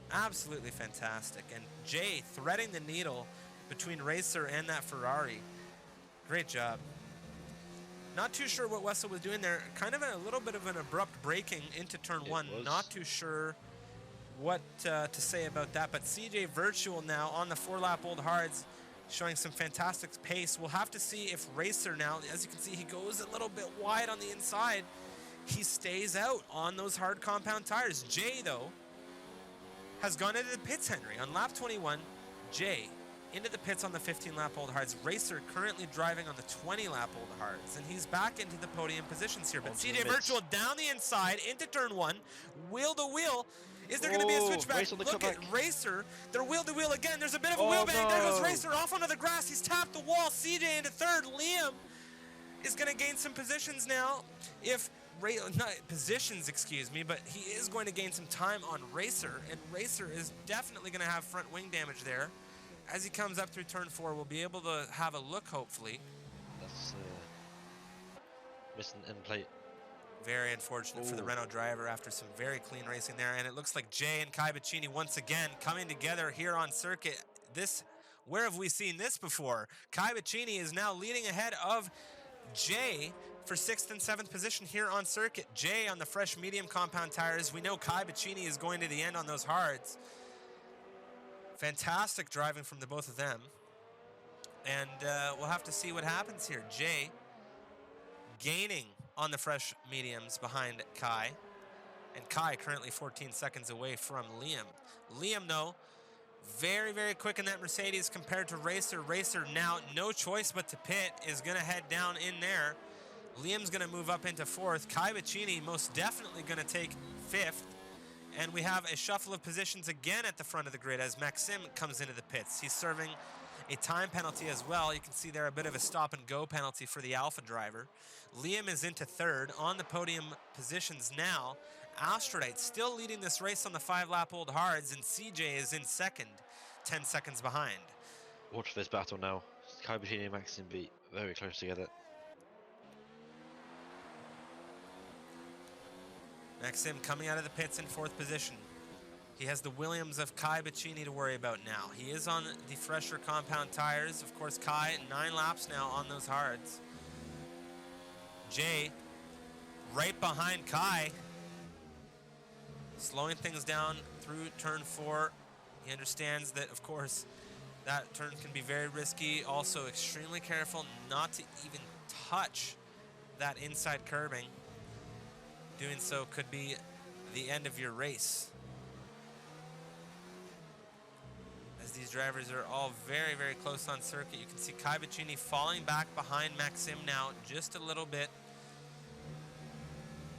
Absolutely fantastic. And Jay threading the needle between Racer and that Ferrari. Great job. Not too sure what Wessel was doing there. Kind of a little bit of an abrupt braking into turn 1. Not too sure what to say about that. But CJ Virtual now on the 4-lap Old Hards showing some fantastic pace. We'll have to see if Racer now, as you can see, he goes a little bit wide on the inside. He stays out on those hard compound tires. Jay, though, has gone into the pits, Henry. On lap 21, Jay into the pits on the 15-lap Old Hards. Racer currently driving on the 20-lap Old Hards, and he's back into the podium positions here. But CJ Virtual down the inside into turn 1, wheel-to-wheel. Is there going to be a switchback? Look at Racer. They're wheel-to-wheel again. There's a bit of a wheel bang. There goes Racer off onto the grass. He's tapped the wall. CJ into third. Liam is going to gain some positions now. Not positions, excuse me, but he is going to gain some time on Racer, and Racer is definitely going to have front wing damage there. As he comes up through turn 4, we'll be able to have a look, hopefully. That's missing end plate. Very unfortunate for the Renault driver after some very clean racing there, and it looks like Jay and Kai Bacchini once again coming together here on circuit. Where have we seen this before? Kai Bacchini is now leading ahead of Jay for 6th and 7th position here on circuit. Jay on the fresh medium compound tires. We know Kai Bacchini is going to the end on those hards. Fantastic driving from the both of them. And we'll have to see what happens here. Jay gaining on the fresh mediums behind Kai. And Kai currently 14 seconds away from Liam. Liam, though, very, very quick in that Mercedes compared to Racer. Racer now, no choice but to pit, is going to head down in there. Liam's going to move up into 4th. Kai Bacchini most definitely going to take 5th. And we have a shuffle of positions again at the front of the grid as Maxim comes into the pits. He's serving a time penalty as well. You can see there a bit of a stop-and-go penalty for the Alpha driver. Liam is into 3rd on the podium positions now. Astrodite still leading this race on the 5-lap Old Hards, and CJ is in 2nd, 10 seconds behind. Watch this battle now. Kai Bacchini and Maxim be very close together. Maxim coming out of the pits in 4th position. He has the Williams of Kai Bacchini to worry about now. He is on the fresher compound tires. Of course, Kai, 9 laps now on those hards. Jay, right behind Kai, slowing things down through turn 4. He understands that, of course, that turn can be very risky. Also, extremely careful not to even touch that inside curbing. Doing so could be the end of your race. As these drivers are all very, very close on circuit. You can see Kai Bacchini falling back behind Maxim now just a little bit.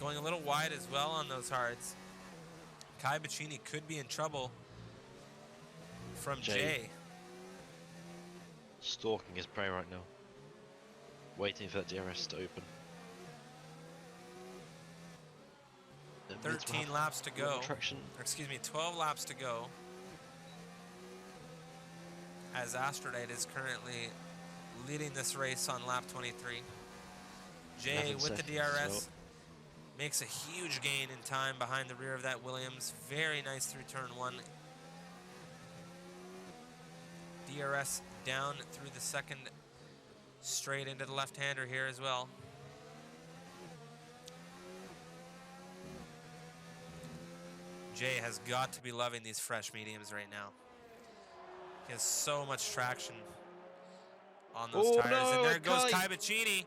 Going a little wide as well on those hards. Kai Bacchini could be in trouble from Jay. Stalking his prey right now. Waiting for that DRS to open. 13 laps to go. Or excuse me, 12 laps to go. as Astrodite is currently leading this race on lap 23. Jay 11 with the seconds, DRS so makes a huge gain in time behind the rear of that Williams. Very nice through turn 1. DRS down through the second, straight into the left-hander here as well. Jay has got to be loving these fresh mediums right now. He has so much traction on those tires. no, And there goes Kai! Kai Baccini.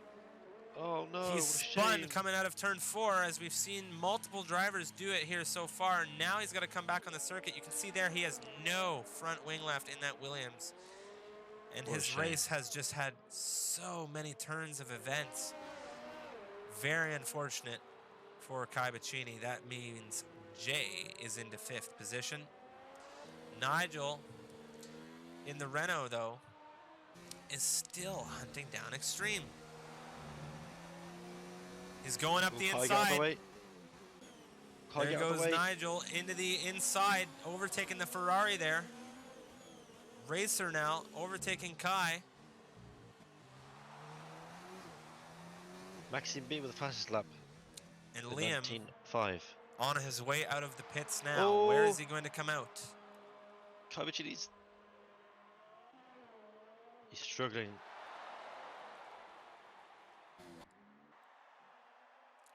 Oh no, He's what a spun shame. coming out of turn 4, as we've seen multiple drivers do it here so far. Now he's got to come back on the circuit. You can see there he has no front wing left in that Williams. And What a his shame. race has just had so many turns of events. Very unfortunate for Kai Baccini. That means Jay is into 5th position. Nigel in the Renault, though, is still hunting down Extreme. He's going up the Kai, get out of inside. the way. Kai, There get out of goes the way. Nigel into the inside, overtaking the Ferrari there. Racer now overtaking Kai. Maxime B with the fastest lap. And With Liam 19.5. on his way out of the pits now. Oh. Where is he going to come out? Kai Baccini's... He's struggling.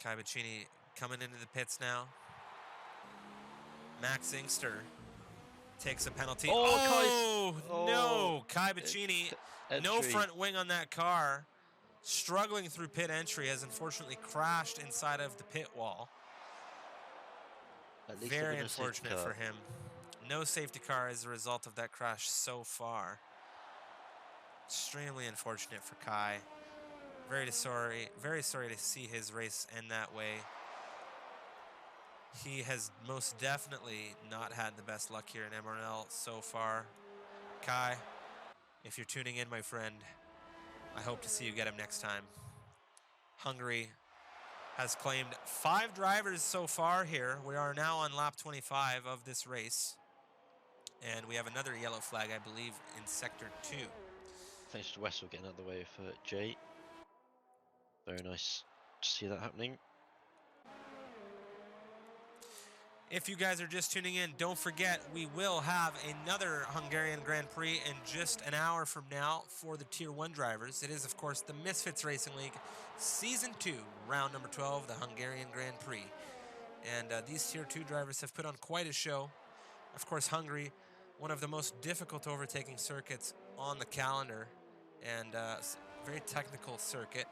Kai Baccini coming into the pits now. Max Inkster takes a penalty. Oh, No! Kai Baccini, no Entry. front wing on that car. Struggling through pit entry, has unfortunately crashed inside of the pit wall. At least Very there was no safety unfortunate car. for him. No safety car as a result of that crash so far. Extremely unfortunate for Kai. Very sorry to see his race end that way. He has most definitely not had the best luck here in MRL so far. Kai, if you're tuning in, my friend, I hope to see you get him next time. Hungary has claimed 5 drivers so far here. We are now on lap 25 of this race. And we have another yellow flag, I believe, in sector 2. Thanks to Wessel getting out of the way for Jay. Very nice to see that happening. If you guys are just tuning in, don't forget we will have another Hungarian Grand Prix in just an hour from now for the Tier 1 drivers. It is, of course, the Misfits Racing League Season 2, round number 12, the Hungarian Grand Prix. And these Tier 2 drivers have put on quite a show. Of course, Hungary, one of the most difficult overtaking circuits on the calendar, and very technical circuit.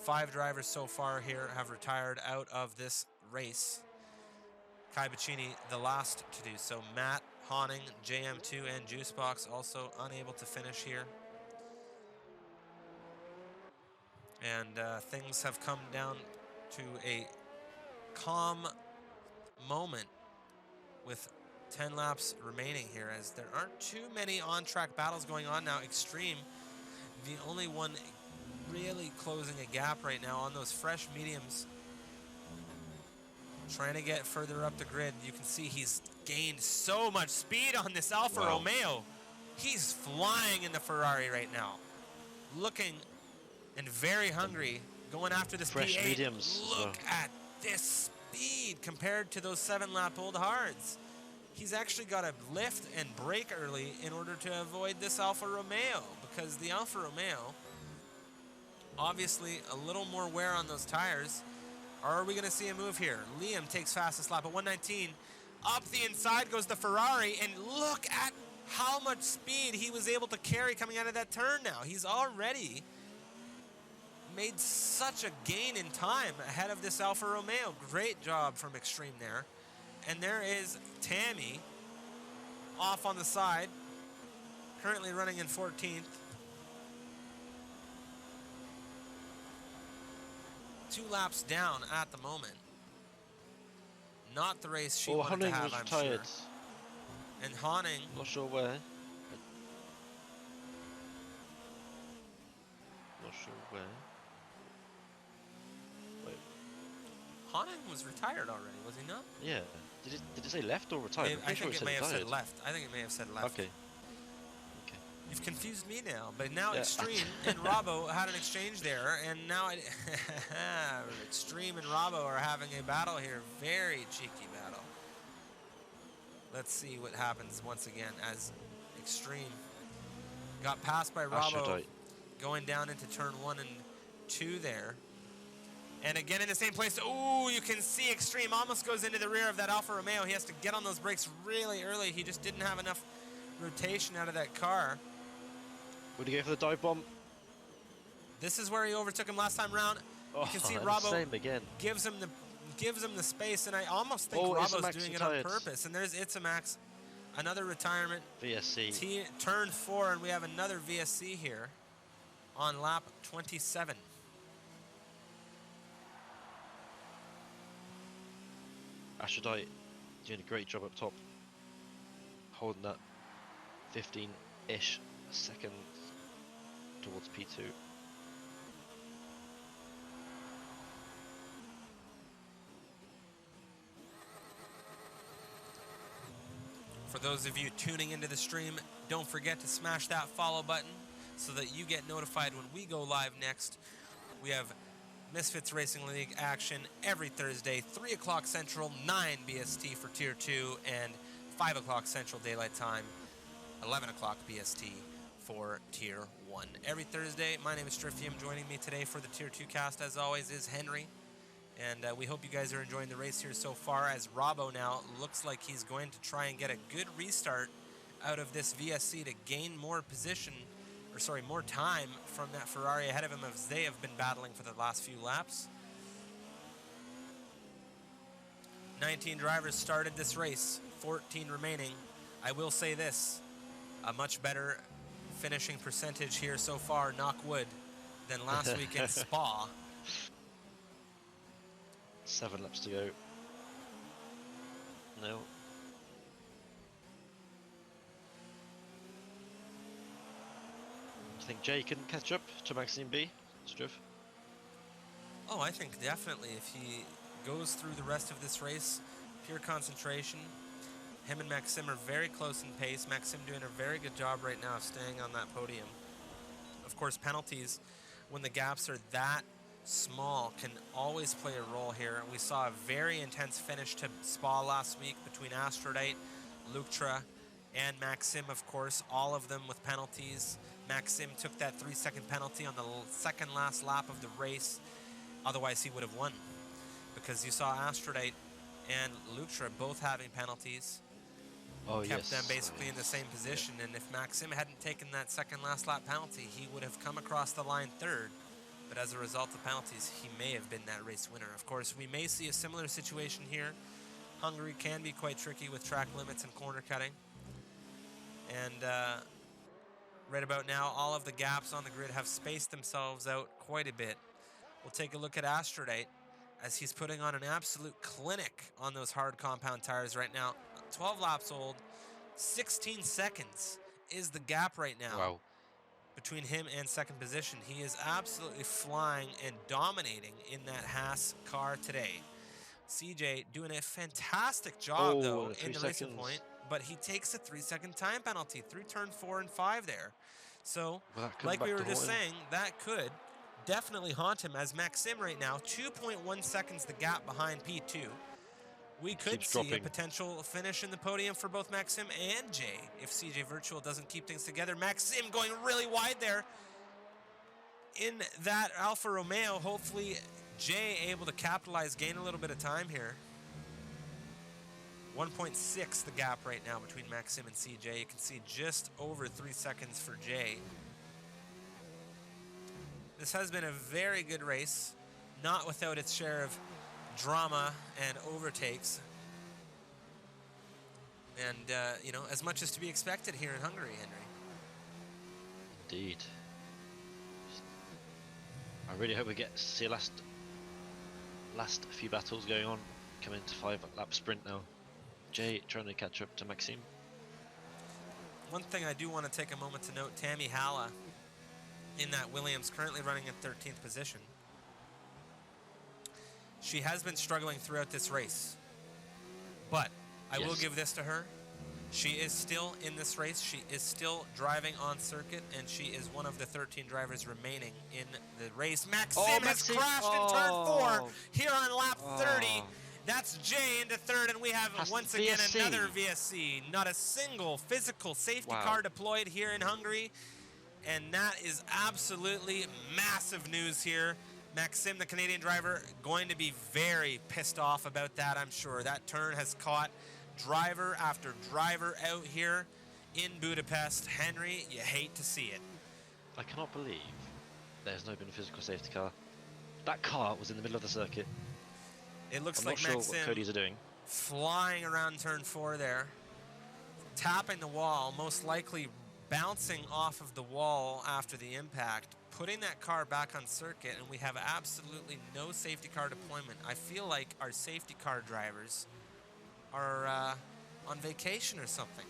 5 drivers so far here have retired out of this race. Kai Baccini, the last to do so. Matt, Honning, JM2, and Juicebox also unable to finish here. And things have come down to a calm moment with 10 laps remaining here, as there aren't too many on-track battles going on now. Extreme, the only one really closing a gap right now on those fresh mediums. Trying to get further up the grid. You can see he's gained so much speed on this Alfa Romeo. He's flying in the Ferrari right now. Looking and very hungry, going after this Fresh P8. mediums as Look at this speed compared to those 7-lap old hards. He's actually got to lift and brake early in order to avoid this Alfa Romeo, because the Alfa Romeo, obviously a little more wear on those tires. Or are we going to see a move here? Liam takes fastest lap at 119. Up the inside goes the Ferrari, and look at how much speed he was able to carry coming out of that turn now. He's already made such a gain in time ahead of this Alfa Romeo. Great job from Extreme there. And there is Tammy off on the side, currently running in 14th. 2 laps down at the moment. Not the race she wanted Honning to have, was I'm retired. sure. And Honning, Not sure where. Not sure where. Wait. Honning was retired already, was he not? Yeah. Did it say left or retired? I'm I pretty sure think it it may have retired. said left. I think it may have said left. Okay. You've confused me now. But now Yeah. Extreme and Robbo had an exchange there, and now Extreme and Robbo are having a battle here. Very cheeky battle. Let's see what happens once again as Extreme got passed by Robbo Aphrodite. going down into turn 1 and 2 there. And again in the same place. Ooh, you can see Extreme almost goes into the rear of that Alfa Romeo. He has to get on those brakes really early. He just didn't have enough rotation out of that car. Would he go for the dive bomb? This is where he overtook him last time round. Oh, You can see and Robbo same again. gives him the space, and I almost think Oh, Robbo's Isamax doing it retired. on purpose. And there's Itamax, another retirement. VSC. Turn 4, and we have another VSC here on lap 27. Aphrodite doing a great job up top, holding that 15-ish second towards P2. For those of you tuning into the stream, don't forget to smash that follow button so that you get notified when we go live next. We have Misfits Racing League action every Thursday, 3 o'clock Central, 9 BST for Tier 2, and 5 o'clock Central Daylight Time, 11 o'clock BST for Tier 1. Every Thursday, my name is Striffium. Joining me today for the Tier 2 cast, as always, is Henry. And we hope you guys are enjoying the race here so far, as Robbo now looks like he's going to try and get a good restart out of this VSC to gain more position, or sorry, more time from that Ferrari ahead of him, as they have been battling for the last few laps. 19 drivers started this race, 14 remaining. I will say this, a much better finishing percentage here so far, knock wood, than last week in Spa. 7 laps to go. No. Do you think Jay can catch up to Maxime B? Striv? Oh, I think definitely if he goes through the rest of this race, pure concentration. Him and Maxim are very close in pace. Maxim doing a very good job right now of staying on that podium. Of course, penalties, when the gaps are that small, can always play a role here. We saw a very intense finish to Spa last week between Aphrodite, Luktra, and Maxim, of course, all of them with penalties. Maxim took that 3-second penalty on the second last lap of the race. Otherwise, he would have won, because you saw Aphrodite and Luktra both having penalties. Oh, Kept yes. them basically in the same position, and if Maxim hadn't taken that second last lap penalty, he would have come across the line third. But as a result of penalties, he may have been that race winner. Of course, we may see a similar situation here. Hungary can be quite tricky with track limits and corner cutting. And right about now, all of the gaps on the grid have spaced themselves out quite a bit. We'll take a look at Aphrodite as he's putting on an absolute clinic on those hard compound tires right now. 12 laps old, 16 seconds is the gap right now. Wow. Between him and second position. He is absolutely flying and dominating in that Haas car today. CJ doing a fantastic job, though, in the racing point, but he takes a 3-second time penalty through turn 4 and 5 there. So, like we were just saying, that could definitely haunt him, as Maxim right now, 2.1 seconds the gap behind P2. We could see a potential finish in the podium for both Maxim and Jay if CJ Virtual doesn't keep things together. Maxim going really wide there in that Alfa Romeo. Hopefully Jay able to capitalize, gain a little bit of time here. 1.6 the gap right now between Maxim and CJ. You can see just over 3 seconds for Jay. This has been a very good race, not without its share of drama and overtakes, and you know, as much as to be expected here in Hungary, Henry. Indeed. I really hope we get to see last few battles going on. Coming to 5-lap sprint now. Jay trying to catch up to Maxime. One thing I do want to take a moment to note, Tammy Halla in that Williams, currently running in 13th position. She has been struggling throughout this race, but I will give this to her. She is still in this race. She is still driving on circuit, and she is one of the 13 drivers remaining in the race. Maxim Oh, has Maxime! crashed in turn 4 Oh, here on lap 30. oh. That's Jay into third, and we have Has once the again VSC. another VSC. Not a single physical safety Wow. car deployed here in Hungary, and that is absolutely massive news here. Maxim, the Canadian driver, going to be very pissed off about that, I'm sure. That turn has caught driver after driver out here in Budapest. Henry, you hate to see it. I cannot believe there's no been a physical safety car. That car was in the middle of the circuit. It looks I'm like not sure Maxim what Cody's are doing. flying around turn 4 there, tapping the wall, most likely bouncing off of the wall after the impact, putting that car back on circuit, and we have absolutely no safety car deployment. I feel like our safety car drivers are on vacation or something.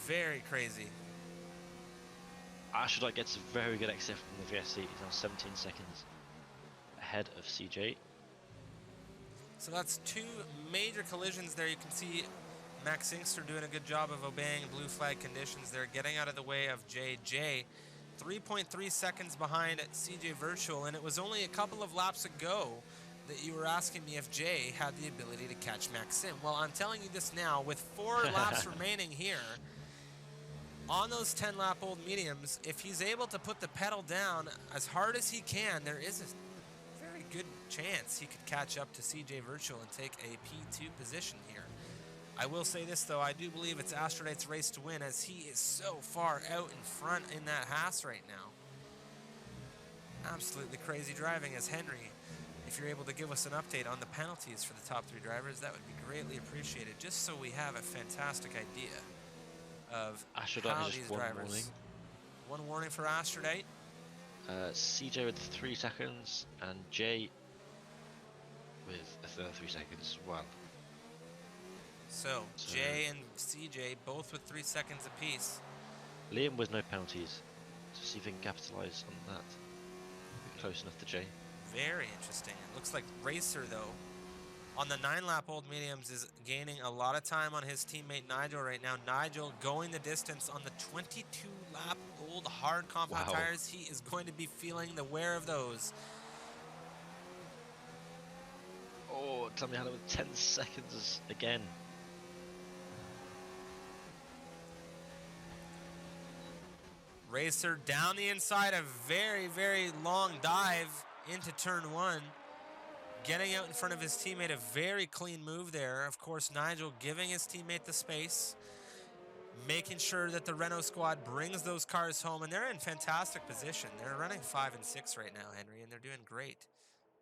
Very crazy. Ashudite gets a very good exit from the VSC. He's now 17 seconds ahead of CJ. So that's 2 major collisions there. You can see Max Inkster doing a good job of obeying blue flag conditions there, getting out of the way of JJ. 3.3 seconds behind CJ Virtual, and it was only a couple of laps ago that you were asking me if Jay had the ability to catch Maxim. Well, I'm telling you this now, with 4 laps remaining here, on those 10-lap-old mediums, if he's able to put the pedal down as hard as he can, there is a very good chance he could catch up to CJ Virtual and take a P2 position here. I will say this, though, I do believe it's Astrodite's race to win, as he is so far out in front in that Haas right now. Absolutely crazy driving. As Henry, if you're able to give us an update on the penalties for the top 3 drivers, that would be greatly appreciated, just so we have a fantastic idea of Astrodite how has these just one drivers. warning. One warning for Astrodite. CJ with 3 seconds and Jay with a further 3 seconds as well. So Jay and CJ both with 3 seconds apiece. Liam with no penalties. To see if he can capitalise on that. Close enough to Jay. Very interesting. It looks like Racer, though, on the 9-lap-old mediums is gaining a lot of time on his teammate Nigel right now. Nigel going the distance on the 22-lap-old hard compound tires. He is going to be feeling the wear of those. Oh, tell me how with 10 seconds again. Racer down the inside, a very, very long dive into turn 1. Getting out in front of his teammate, a very clean move there. Of course, Nigel giving his teammate the space, making sure that the Renault squad brings those cars home, and they're in fantastic position. They're running 5 and 6 right now, Henry, and they're doing great.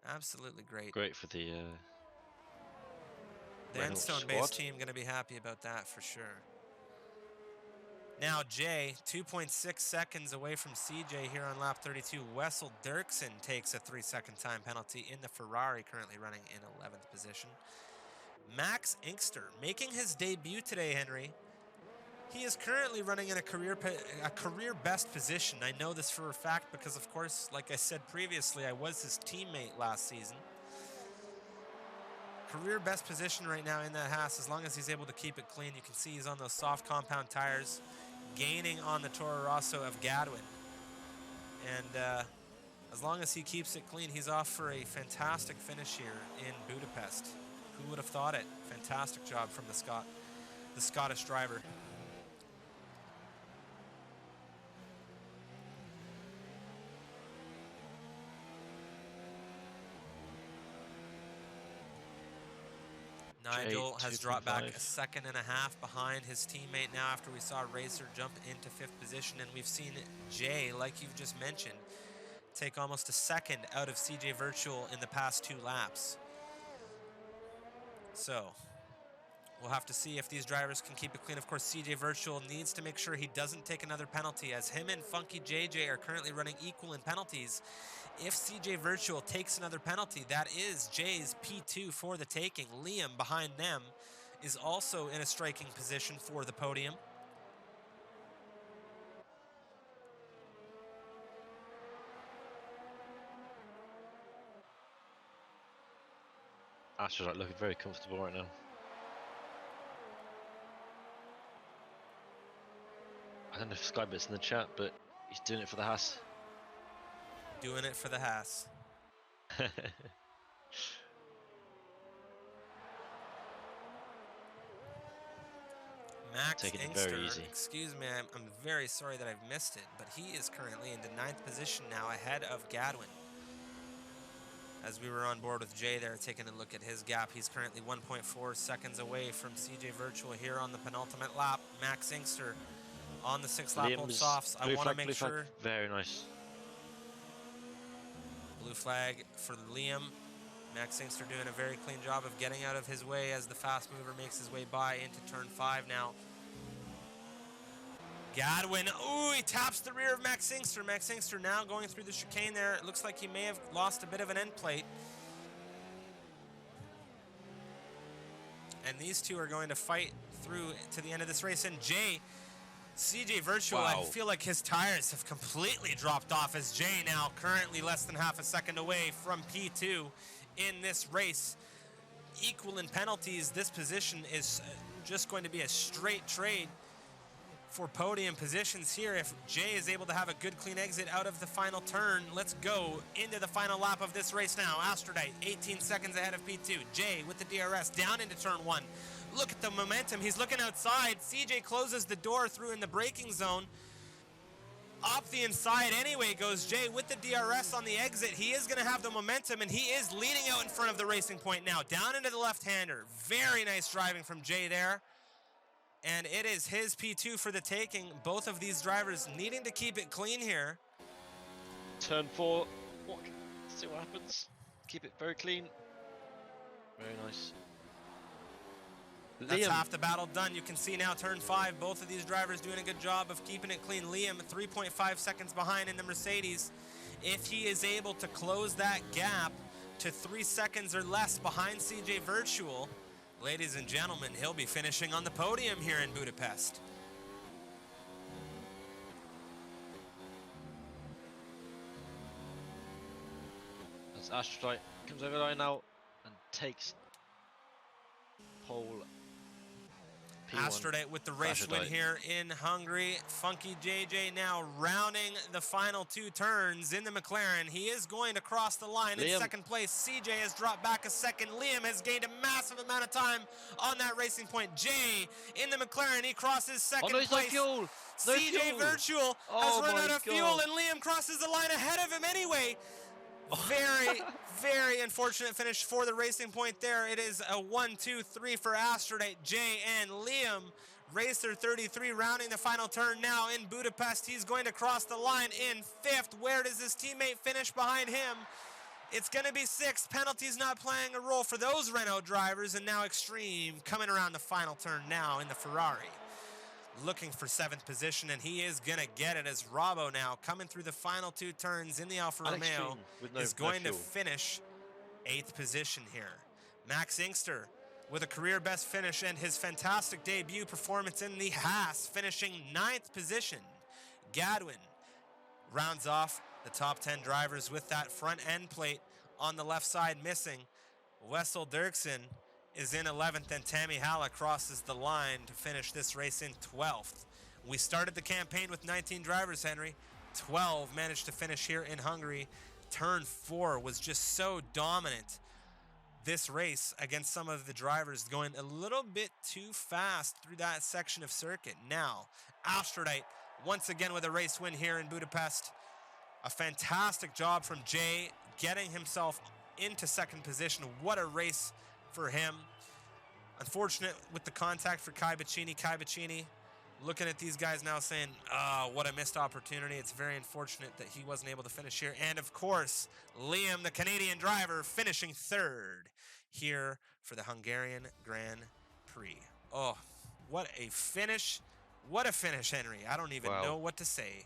Absolutely great. Great for the Enstone-based team going to be happy about that for sure. Now Jay, 2.6 seconds away from CJ here on lap 32. Wessel Dirksen takes a 3-second time penalty in the Ferrari, currently running in 11th position. Max Inkster making his debut today, Henry. He is currently running in a career best position. I know this for a fact because, of course, like I said previously, I was his teammate last season. Career best position right now in that Haas, as long as he's able to keep it clean. You can see he's on those soft compound tires, gaining on the Toro Rosso of Gadwin. And as long as he keeps it clean, he's off for a fantastic finish here in Budapest. Who would have thought it? Fantastic job from the Scottish driver. Nigel has dropped back a second and a half behind his teammate now after we saw Racer jump into 5th position, and we've seen Jay, like you've just mentioned, take almost a second out of CJ Virtual in the past 2 laps. So we'll have to see if these drivers can keep it clean. Of course, CJ Virtual needs to make sure he doesn't take another penalty, as him and Funky JJ are currently running equal in penalties. If CJ Virtual takes another penalty, that is Jay's P2 for the taking. Liam behind them is also in a striking position for the podium. Astro's like looking very comfortable right now. I don't know if Skybit's in the chat, but he's doing it for the Haas. Doing it for the Haas. Max Taking it Inkster, very easy. excuse me, I'm very sorry that I've missed it, but he is currently into 9th position now, ahead of Gadwin. As we were on board with Jay there, taking a look at his gap, he's currently 1.4 seconds away from CJ Virtual here on the penultimate lap. Max Inkster on the 6th lap old softs. I want to make sure. Very nice. Blue flag for Liam. Max Inkster doing a very clean job of getting out of his way as the fast mover makes his way by into turn 5 now. Gadwin, ooh, he taps the rear of Max Inkster. Max Inkster now going through the chicane there. It looks like he may have lost a bit of an end plate. And these two are going to fight through to the end of this race. And Jay, CJ Virtual, wow. I feel like his tires have completely dropped off as Jay now currently less than half a second away from P2 in this race. Equal in penalties, this position is just going to be a straight trade for podium positions here. If Jay is able to have a good clean exit out of the final turn, let's go into the final lap of this race now. Astrodight 18 seconds ahead of P2. Jay with the DRS down into turn 1. Look at the momentum. He's looking outside. CJ closes the door through in the braking zone. Up the inside anyway goes Jay with the DRS on the exit. He is going to have the momentum, and he is leading out in front of the Racing Point now. Down into the left-hander. Very nice driving from Jay there. And it is his P2 for the taking. Both of these drivers needing to keep it clean here. Turn 4. See what happens. Keep it very clean. Very nice. That's Liam. half the battle done. You can see now turn 5. Both of these drivers doing a good job of keeping it clean. Liam 3.5 seconds behind in the Mercedes. If he is able to close that gap to 3 seconds or less behind CJ Virtual, ladies and gentlemen, he'll be finishing on the podium here in Budapest. As Astrodight comes over the line now and takes pole. P1. Astrodight with the race win here in Hungary. Funky JJ now rounding the final 2 turns in the McLaren. He is going to cross the line in second place. CJ has dropped back a second. Liam has gained a massive amount of time on that Racing Point. Jay in the McLaren, he crosses second place. No fuel. No CJ fuel. Virtual has run out of fuel, and Liam crosses the line ahead of him anyway. Very, very unfortunate finish for the Racing Point there. It is a 1-2-3 for Astrodight, Jay, and Liam. Racer 33 rounding the final turn now in Budapest. He's going to cross the line in 5th. Where does his teammate finish behind him? It's going to be 6th. Penalties not playing a role for those Renault drivers. And now Extreme coming around the final turn now in the Ferrari. Looking for 7th position, and he is going to get it as Robbo now coming through the final 2 turns in the Alfa Romeo is going to finish 8th position here. Max Inkster with a career best finish and his fantastic debut performance in the Haas, finishing 9th position. Gadwin rounds off the top 10 drivers with that front end plate on the left side missing. Wessel Dirksen is in 11th, and Tammy Halla crosses the line to finish this race in 12th. We started the campaign with 19 drivers, Henry. 12 managed to finish here in Hungary. Turn 4 was just so dominant this race against some of the drivers going a little bit too fast through that section of circuit. Now, Astrodight once again with a race win here in Budapest. A fantastic job from Jay getting himself into 2nd position. What a race for him. Unfortunate with the contact for Kai Bacchini. Kai Bacchini looking at these guys now saying, what a missed opportunity. It's very unfortunate that he wasn't able to finish here. And of course, Liam, the Canadian driver, finishing 3rd here for the Hungarian Grand Prix. Oh, what a finish. What a finish, Henry. I don't even know what to say.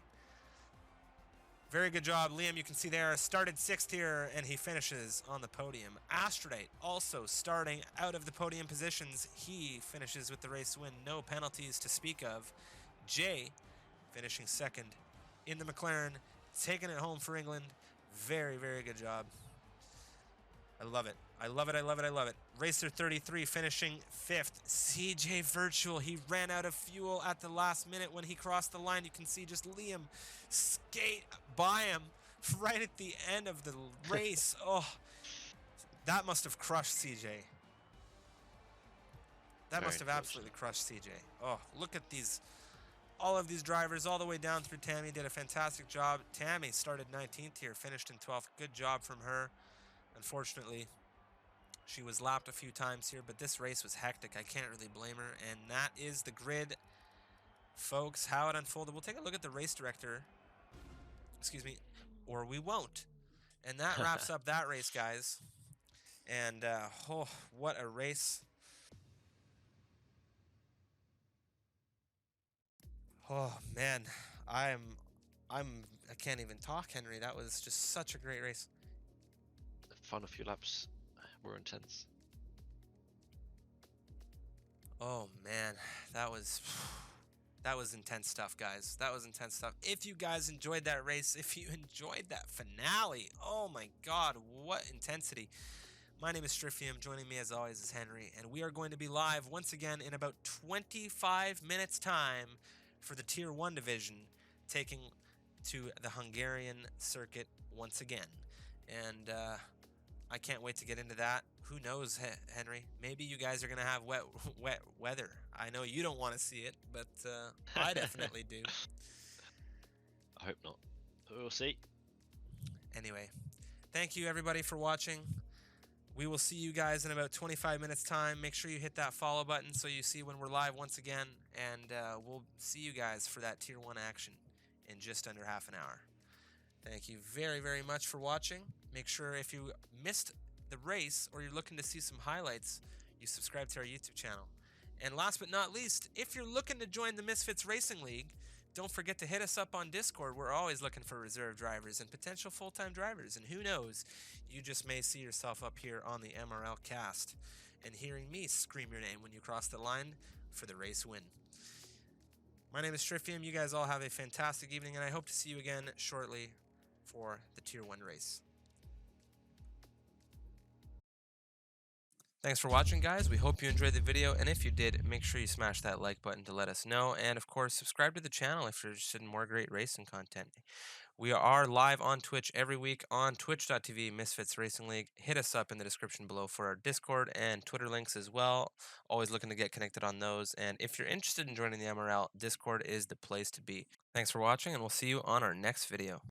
Very good job, Liam. You can see there, started 6th here, and he finishes on the podium. Astrodight also starting out of the podium positions. He finishes with the race win. No penalties to speak of. Jay finishing 2nd in the McLaren, taking it home for England. Very, very good job. I love it. I love it, I love it, I love it. Racer 33 finishing 5th. CJ Virtual, he ran out of fuel at the last minute when he crossed the line. You can see just Liam skate by him right at the end of the race. Oh, that must have crushed CJ. That Very must have unfortunate. absolutely crushed CJ. Oh, look at these, all of these drivers all the way down through Tammy did a fantastic job. Tammy started 19th here, finished in 12th. Good job from her. Unfortunately, she was lapped a few times here, but this race was hectic. I can't really blame her. And that is the grid, folks, how it unfolded. We'll take a look at the race director, excuse me, or we won't. And that wraps up that race, guys. And oh, what a race. Oh man, I can't even talk, Henry. That was just such a great race. The final few laps were intense. Oh man, that was intense stuff, guys. That was intense stuff. If you guys enjoyed that race, if you enjoyed that finale, oh my god, what intensity. My name is Striffium. Joining me as always is Henry, and we are going to be live once again in about 25 minutes time for the Tier 1 division, taking to the Hungarian circuit once again. And I can't wait to get into that. Who knows, Henry? Maybe you guys are going to have wet weather. I know you don't want to see it, but I definitely do. I hope not. But we'll see. Anyway, thank you everybody for watching. We will see you guys in about 25 minutes time. Make sure you hit that follow button so you see when we're live once again. And we'll see you guys for that Tier 1 action in just under half an hour. Thank you very, very much for watching. Make sure if you missed the race or you're looking to see some highlights, you subscribe to our YouTube channel. And last but not least, if you're looking to join the Misfits Racing League, don't forget to hit us up on Discord. We're always looking for reserve drivers and potential full-time drivers. And who knows, you just may see yourself up here on the MRL cast and hearing me scream your name when you cross the line for the race win. My name is Striffium. You guys all have a fantastic evening, and I hope to see you again shortly for the Tier 1 race. Thanks for watching, guys. We hope you enjoyed the video, and if you did, make sure you smash that like button to let us know, and of course, subscribe to the channel if you're interested in more great racing content. We are live on Twitch every week on twitch.tv Misfits Racing League. Hit us up in the description below for our Discord and Twitter links as well. Always looking to get connected on those, and if you're interested in joining the MRL, Discord is the place to be. Thanks for watching, and we'll see you on our next video.